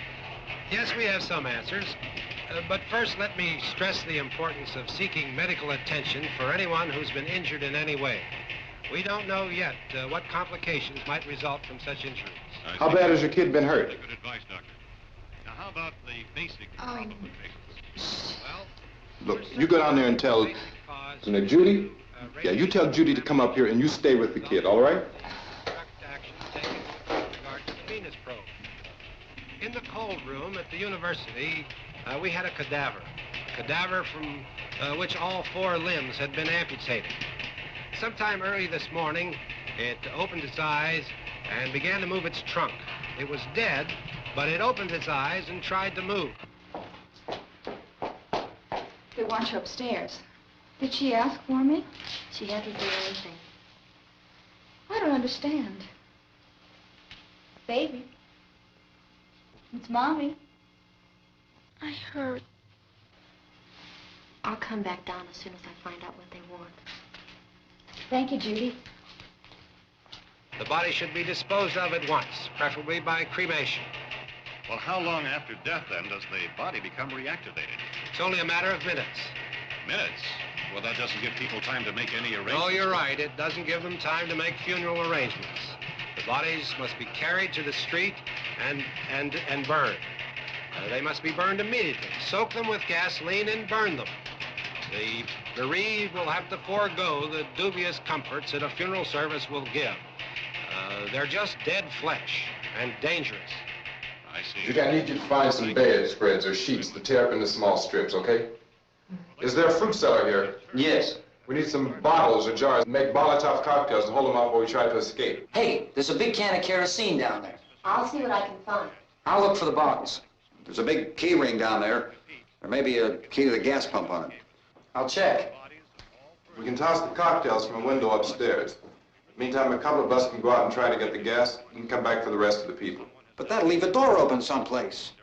Yes, we have some answers. But first, let me stress the importance of seeking medical attention for anyone who's been injured in any way. We don't know yet what complications might result from such injuries. How bad has your kid been hurt? Good advice, Doctor. Now, how about the basic problem with patients? Well, Look, you go down there and tell, isn't it Judy? Yeah, you tell Judy to come up here and you stay with the kid, all right? Action taken with regard to the Venus probe. In the cold room at the university, we had a cadaver from which all 4 limbs had been amputated. Sometime early this morning, it opened its eyes and began to move its trunk. It was dead, but it opened its eyes and tried to move. They want you upstairs. Did she ask for me? She hasn't done anything. I don't understand. Baby. It's Mommy. I heard. I'll come back down as soon as I find out what they want. Thank you, Judy. The body should be disposed of at once, preferably by cremation. well, how long after death, then, does the body become reactivated? It's only a matter of minutes. Minutes? Well, that doesn't give people time to make any arrangements. No, you're right. It doesn't give them time to make funeral arrangements. The bodies must be carried to the street and burned. They must be burned immediately. Soak them with gasoline and burn them. The bereaved will have to forego the dubious comforts that a funeral service will give. They're just dead flesh and dangerous. I see. Judy, I need you to find some bedspreads or sheets to tear up into small strips, okay? Is there a fruit cellar here? Yes. We need some bottles or jars to make Molotov cocktails to hold them off while we try to escape. Hey, there's a big can of kerosene down there. I'll see what I can find. I'll look for the bottles. There's a big key ring down there. There may be a key to the gas pump on it. I'll check. We can toss the cocktails from a window upstairs. Meantime, a couple of us can go out and try to get the gas and come back for the rest of the people. But that'll leave a door open someplace.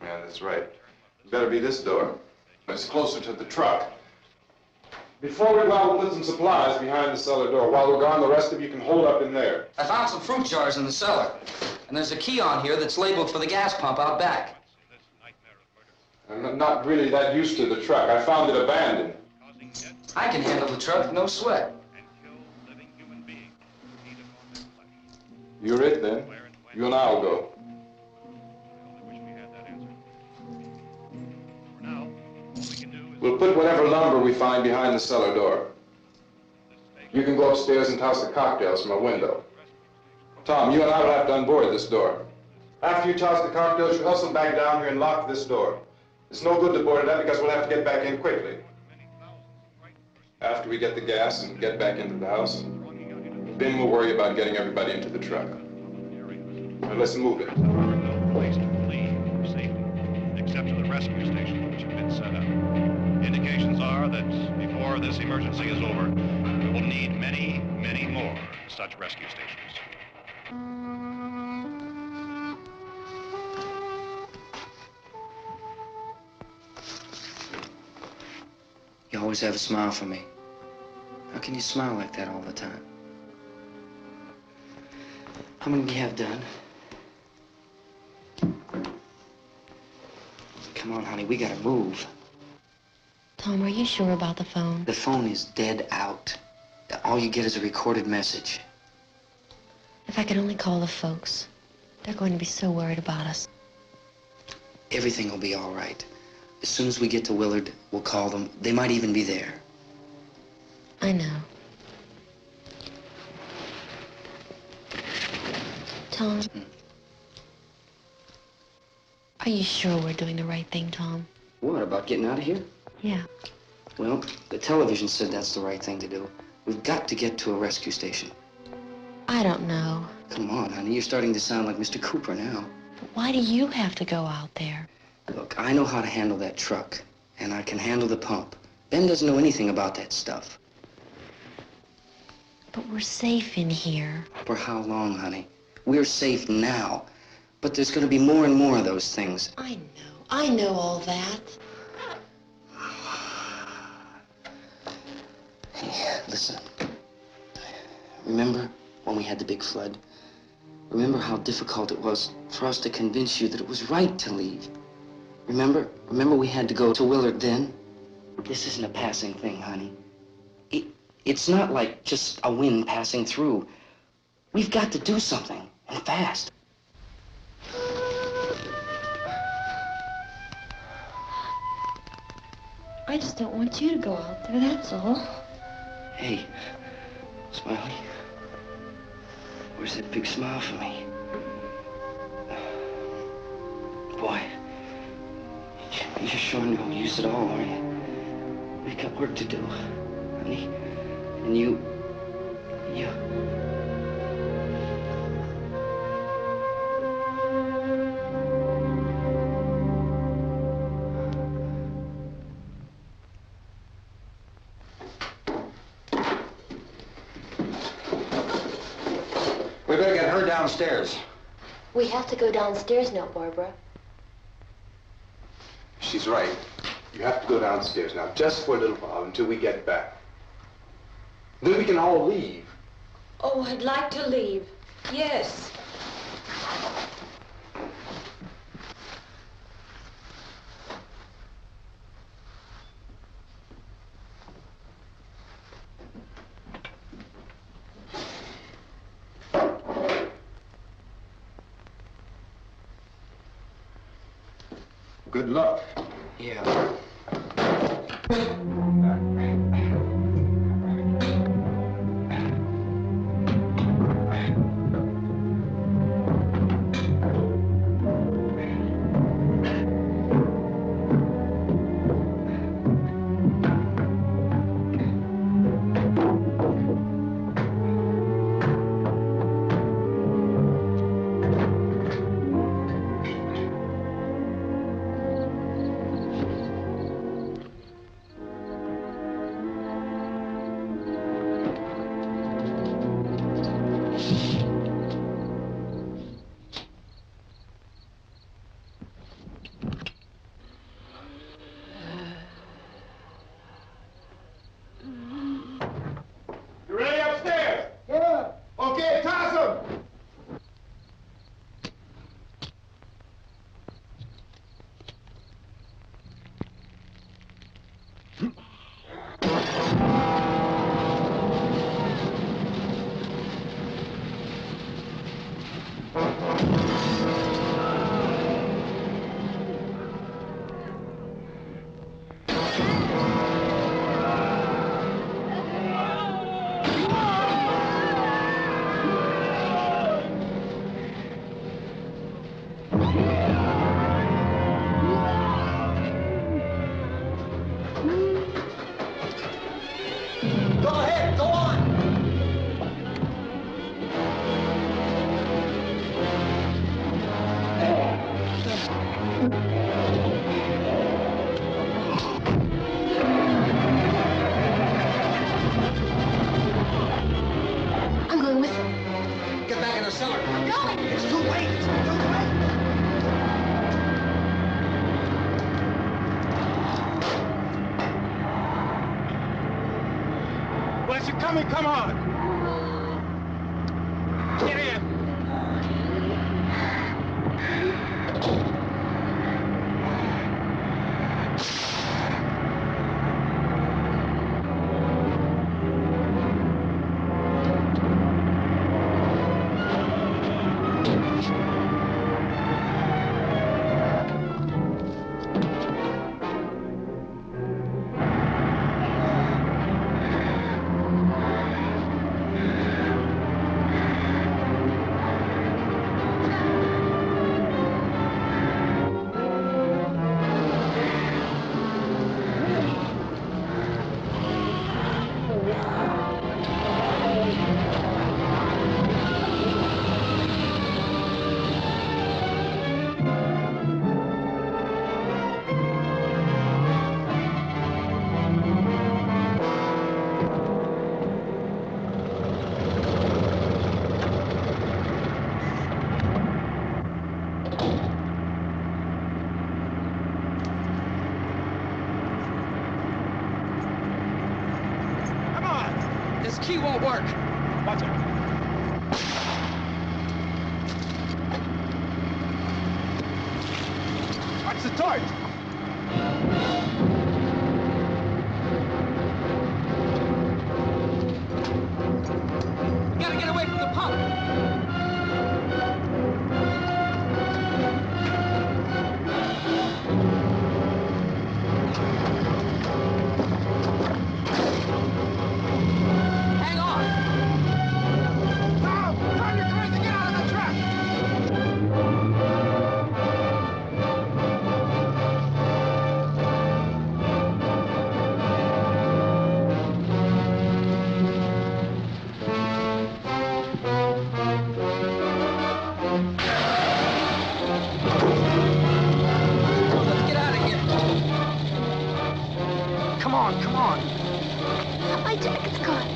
Yeah, that's right. It better be this door. It's closer to the truck. Before we go out, we'll put some supplies behind the cellar door. While we're gone, the rest of you can hold up in there. I found some fruit jars in the cellar. And there's a key on here that's labeled for the gas pump out back. I'm not really that used to the truck. I found it abandoned. I can handle the truck, no sweat. You're it, then. You and I'll go. We'll put whatever lumber we find behind the cellar door. You can go upstairs and toss the cocktails from a window. Tom, you and I will have to unboard this door. After you toss the cocktails, you hustle back down here and lock this door. It's no good to board it up because we'll have to get back in quickly. After we get the gas and get back into the house, then we'll worry about getting everybody into the truck. Now let's move it. No place to flee for safety, except to the rescue stations which have been set up. Indications are that before this emergency is over, we will need many, many more such rescue stations. You always have a smile for me. How can you smile like that all the time? How many do you have done? Come on, honey, we gotta move. Tom, are you sure about the phone? The phone is dead out. All you get is a recorded message. If I could only call the folks. They're going to be so worried about us. Everything will be all right. As soon as we get to Willard, we'll call them. They might even be there. I know. Tom? Are you sure we're doing the right thing, Tom? What, about getting out of here? Yeah. Well, the television said that's the right thing to do. We've got to get to a rescue station. I don't know. Come on, honey, you're starting to sound like Mr. Cooper now. But why do you have to go out there? Look, I know how to handle that truck, and I can handle the pump. Ben doesn't know anything about that stuff. But we're safe in here. For how long, honey? We're safe now, but there's going to be more and more of those things. I know all that. Hey, listen. Remember when we had the big flood? Remember how difficult it was for us to convince you that it was right to leave? Remember we had to go to Willard then? This isn't a passing thing, honey. It's not like just a wind passing through. We've got to do something, and fast. I just don't want you to go out there, that's all. Hey, Smiley. Where's that big smile for me? Boy, you're showing no use at all, aren't you? We've got work to do, honey. And you... We better get her downstairs. We have to go downstairs now, Barbara. She's right. You have to go downstairs now, just for a little while, until we get back. Then we can all leave. Oh, I'd like to leave. Yes. Good luck. Yeah. You ready upstairs? Yeah. Okay, toss them. Go ahead, go on. I'm going with them. Get back in the cellar. I'm going. It's too late. It's too late. Well, if you're coming, come on. Get in. This key won't work. Watch it. Watch the torch. We gotta get away from the pump. Hang on. Now, turn your cars to get out of the trap. Let's get out of here. Come on, come on. My jacket's gone.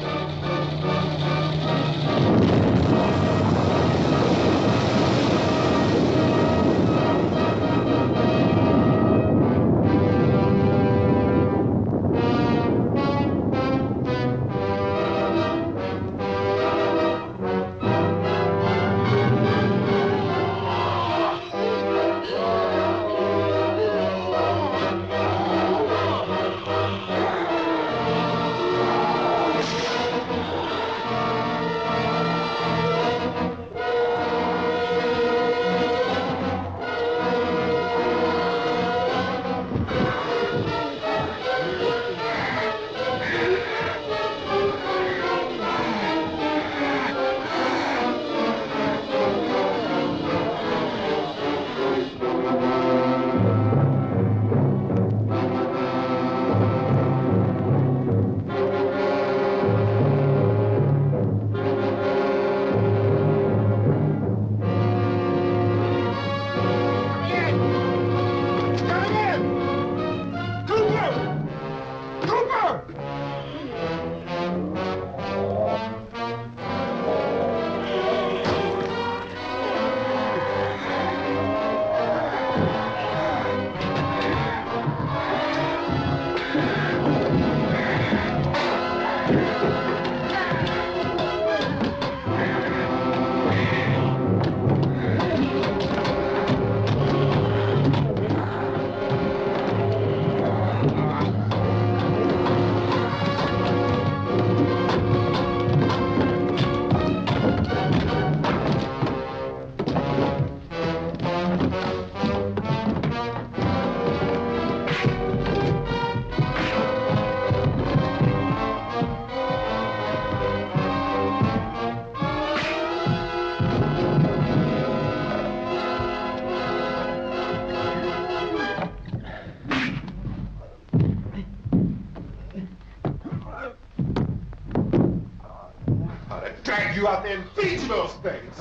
Drag you out there and feed you those things.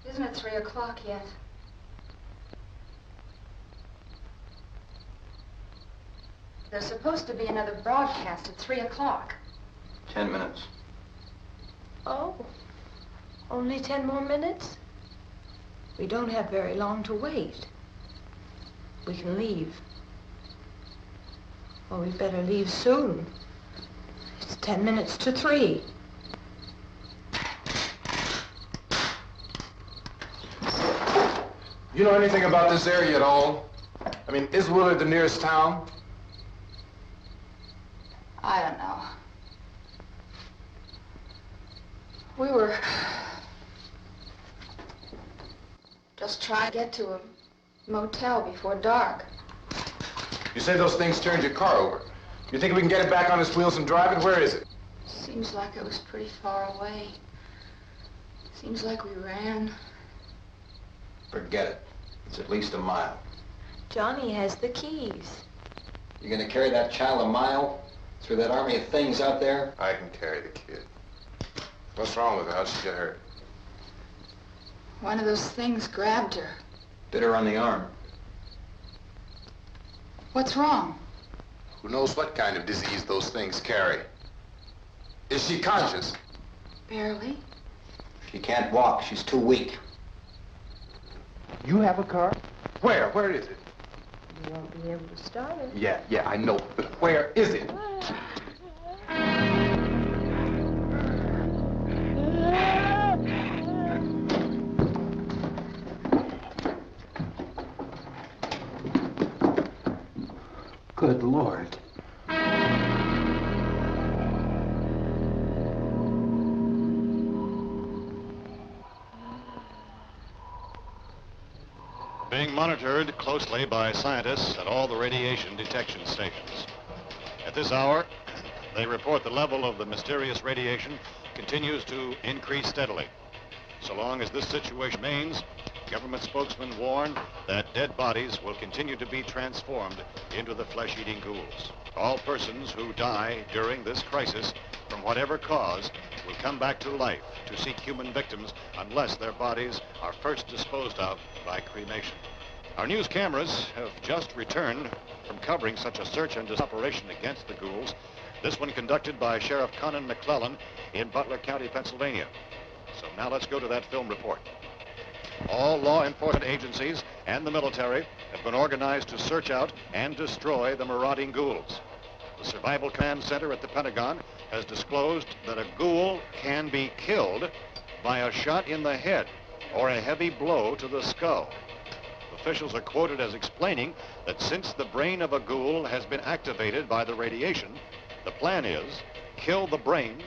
Isn't it 3 o'clock yet? There's supposed to be another broadcast at 3 o'clock. 10 minutes. Oh, only 10 more minutes? We don't have very long to wait. We can leave. Well, we'd better leave soon. It's 10 minutes to 3. You know anything about this area at all? I mean, is Willard the nearest town? I don't know. We were just trying to get to a motel before dark. You say those things turned your car over. You think we can get it back on its wheels and drive it? Where is it? Seems like it was pretty far away. Seems like we ran. Forget it. It's at least a mile. Johnny has the keys. You gonna carry that child a mile through that army of things out there? I can carry the kid. What's wrong with her? How'd she get hurt? One of those things grabbed her. Bit her on the arm. What's wrong? Who knows what kind of disease those things carry? Is she conscious? Barely. She can't walk. She's too weak. You have a car? Where? Where is it? You won't be able to start it. Yeah, I know. But where is it? Good Lord. Being monitored closely by scientists at all the radiation detection stations. At this hour, they report the level of the mysterious radiation continues to increase steadily. So long as this situation remains, government spokesmen warn that dead bodies will continue to be transformed into the flesh-eating ghouls. All persons who die during this crisis, from whatever cause, will come back to life to seek human victims unless their bodies are first disposed of by cremation. Our news cameras have just returned from covering such a search and operation against the ghouls, this one conducted by Sheriff Conan McClellan in Butler County, Pennsylvania. So now let's go to that film report. All law enforcement agencies and the military have been organized to search out and destroy the marauding ghouls. The Survival Command Center at the Pentagon has disclosed that a ghoul can be killed by a shot in the head or a heavy blow to the skull. Officials are quoted as explaining that since the brain of a ghoul has been activated by the radiation, the plan is kill the brain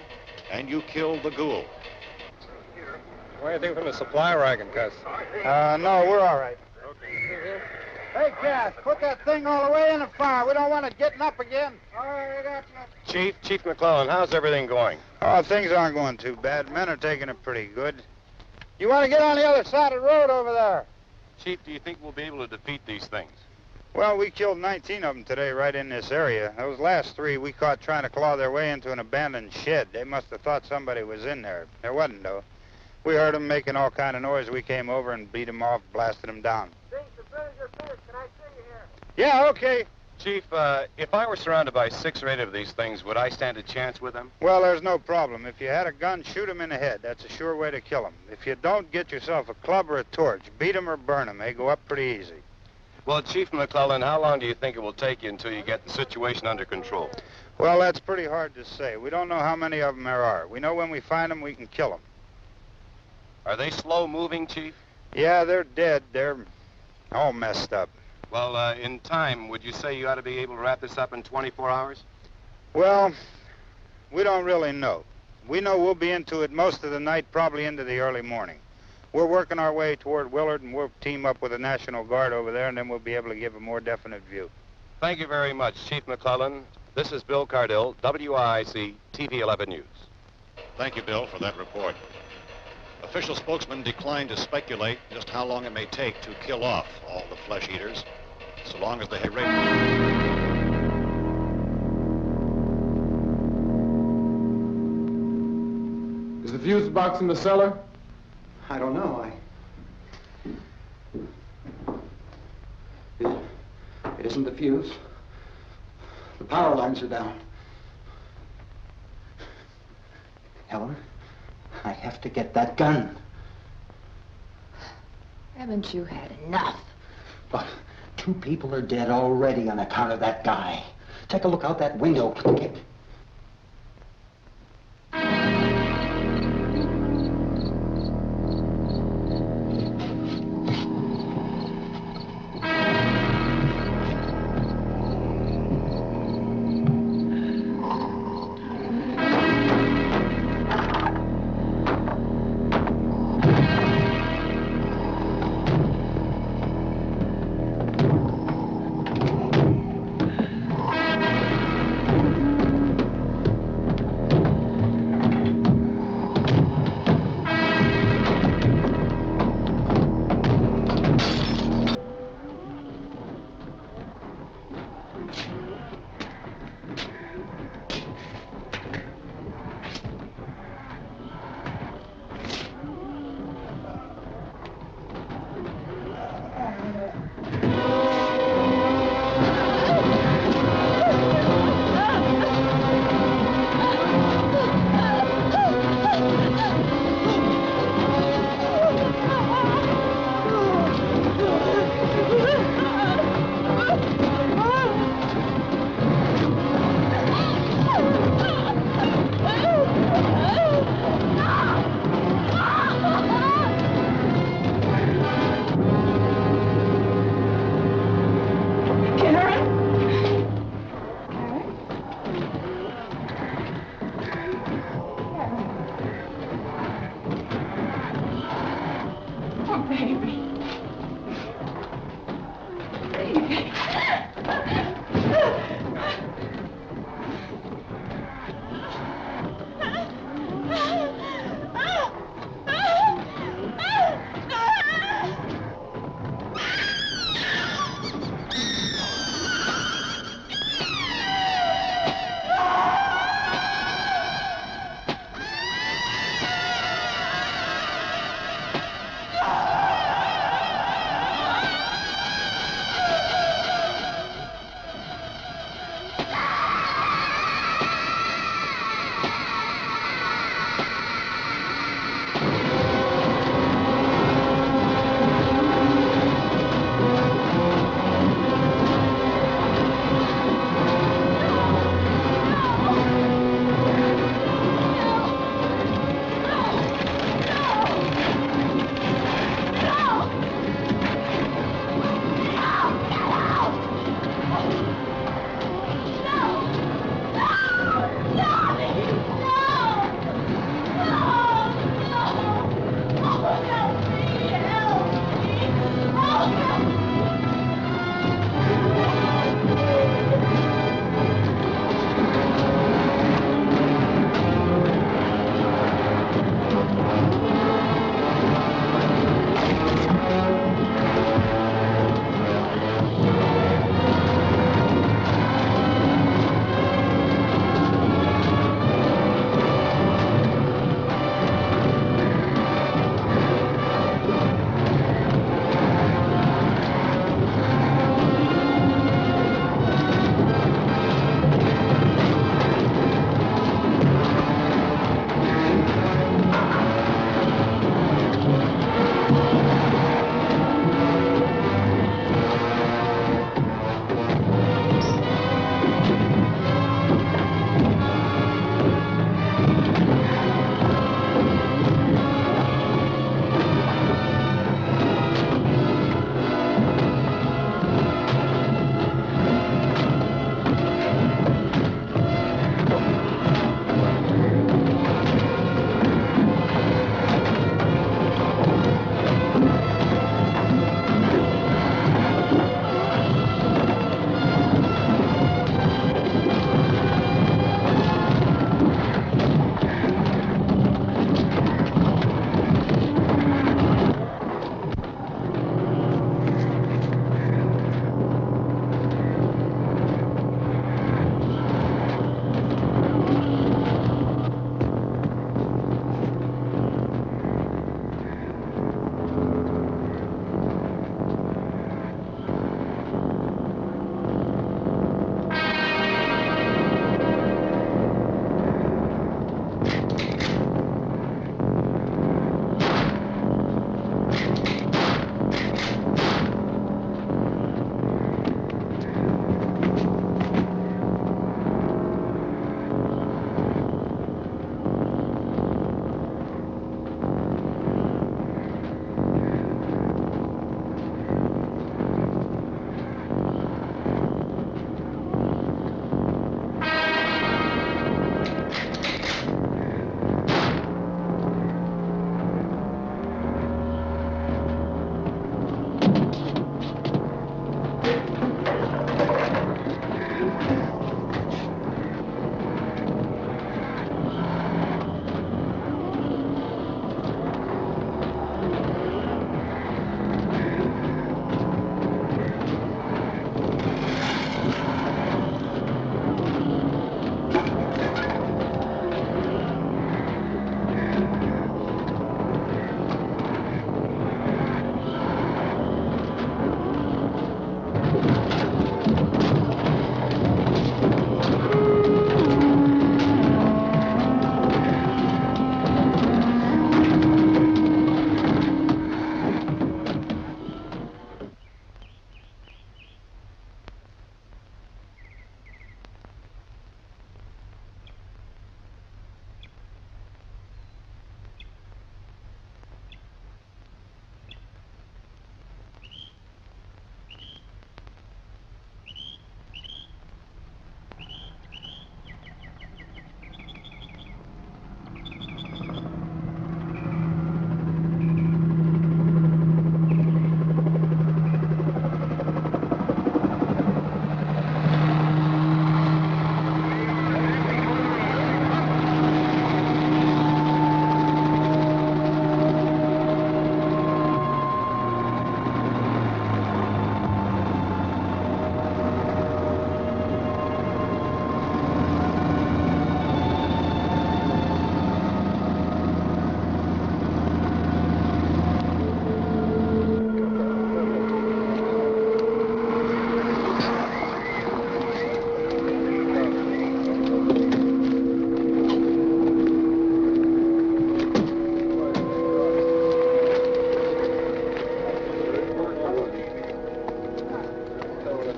and you kill the ghoul. What do you think from the supply wagon, Cuz? No, we're all right. Okay. Hey, Cass, put that thing all the way in the fire. We don't want it getting up again. All right, Chief McClellan, how's everything going? Oh, things aren't going too bad. Men are taking it pretty good. You want to get on the other side of the road over there? Chief, do you think we'll be able to defeat these things? Well, we killed 19 of them today right in this area. Those last 3 we caught trying to claw their way into an abandoned shed. They must have thought somebody was in there. There wasn't, though. We heard them making all kind of noise. We came over and beat them off, blasted them down. Can I see you here? Yeah, okay. Chief, if I were surrounded by 6 or 8 of these things, would I stand a chance with them? Well, there's no problem. If you had a gun, shoot them in the head. That's a sure way to kill them. If you don't, get yourself a club or a torch. Beat them or burn them. They go up pretty easy. Well, Chief McClellan, how long do you think it will take you until you get the situation under control? Well, that's pretty hard to say. We don't know how many of them there are. We know when we find them, we can kill them. Are they slow-moving, Chief? Yeah, they're dead. They're all messed up. Well, in time, would you say you ought to be able to wrap this up in 24 hours? Well, we don't really know. We know we'll be into it most of the night, probably into the early morning. We're working our way toward Willard, and we'll team up with the National Guard over there, and then we'll be able to give a more definite view. Thank you very much, Chief McClellan. This is Bill Cardill, WIC TV 11 News. Thank you, Bill, for that report. Official spokesman declined to speculate just how long it may take to kill off all the flesh eaters, so long as they have Is the fuse box in the cellar? I don't know. It isn't the fuse. The power lines are down. Helen? have to get that gun. Haven't you had enough? But 2 people are dead already on account of that guy. Take a look out that window.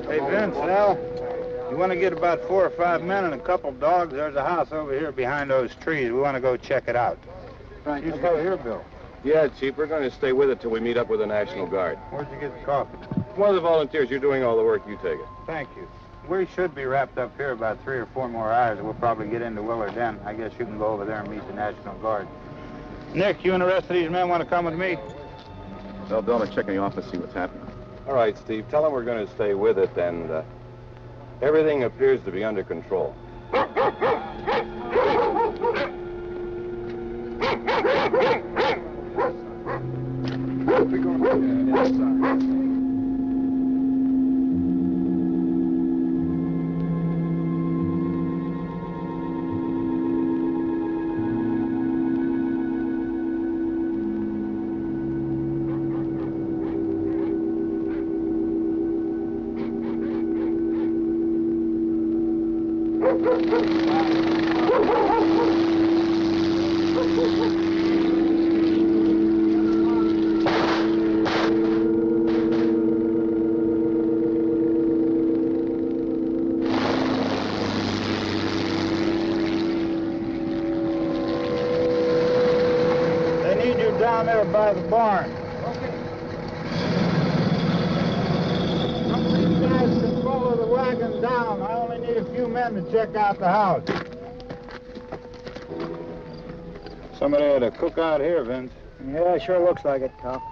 Hey, Vince, Al, you want to get about 4 or 5 men and a couple dogs? There's a house over here behind those trees. We want to go check it out. Right. You stay here, Bill. Yeah, Chief, we're going to stay with it till we meet up with the National Guard. Where'd you get the coffee? One of the volunteers, you're doing all the work, you take it. Thank you. We should be wrapped up here about 3 or 4 more hours. We'll probably get into Willard then. I guess you can go over there and meet the National Guard. Nick, you and the rest of these men want to come with me? Well, Bill, let's check in the office, see what's happening. All right, Steve, tell them we're going to stay with it, and everything appears to be under control. Down there by the barn. Okay. Some of you guys can follow the wagon down. I only need a few men to check out the house. Somebody had a cook out here, Vince. Yeah, sure looks like it, Cop.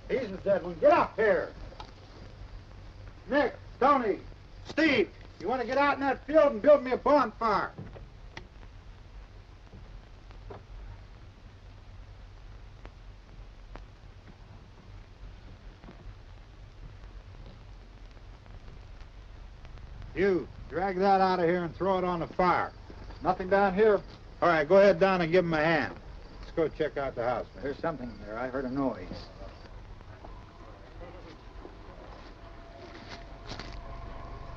He's the dead one. Get up here. Nick, Tony, Steve, you want to get out in that field and build me a bonfire? You, drag that out of here and throw it on the fire. Nothing down here. All right, go ahead down and give him a hand. Let's go check out the house. There's something there. I heard a noise.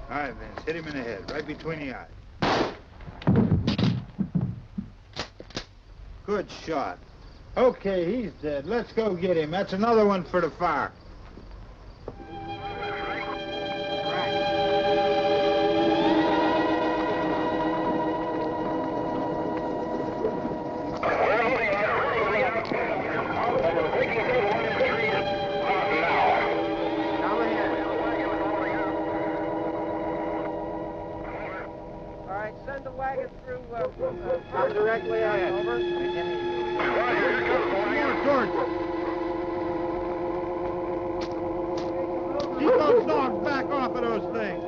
All right, Vince, hit him in the head, right between the eyes. Good shot. Okay, he's dead. Let's go get him. That's another one for the fire. Send the wagon through directly ahead. Over. More torches. Keep those dogs back off of those things.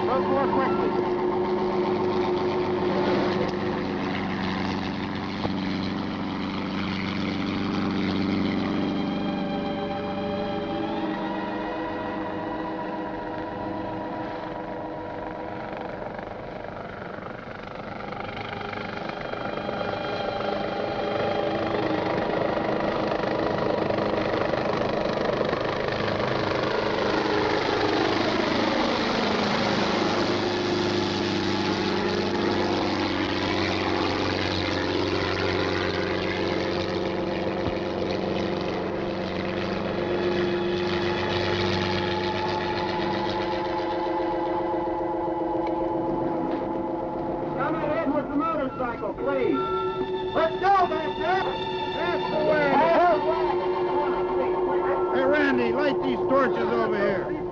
Run more quickly. Please. Let's go back there. That's the way. Hey, Randy, light these torches over here.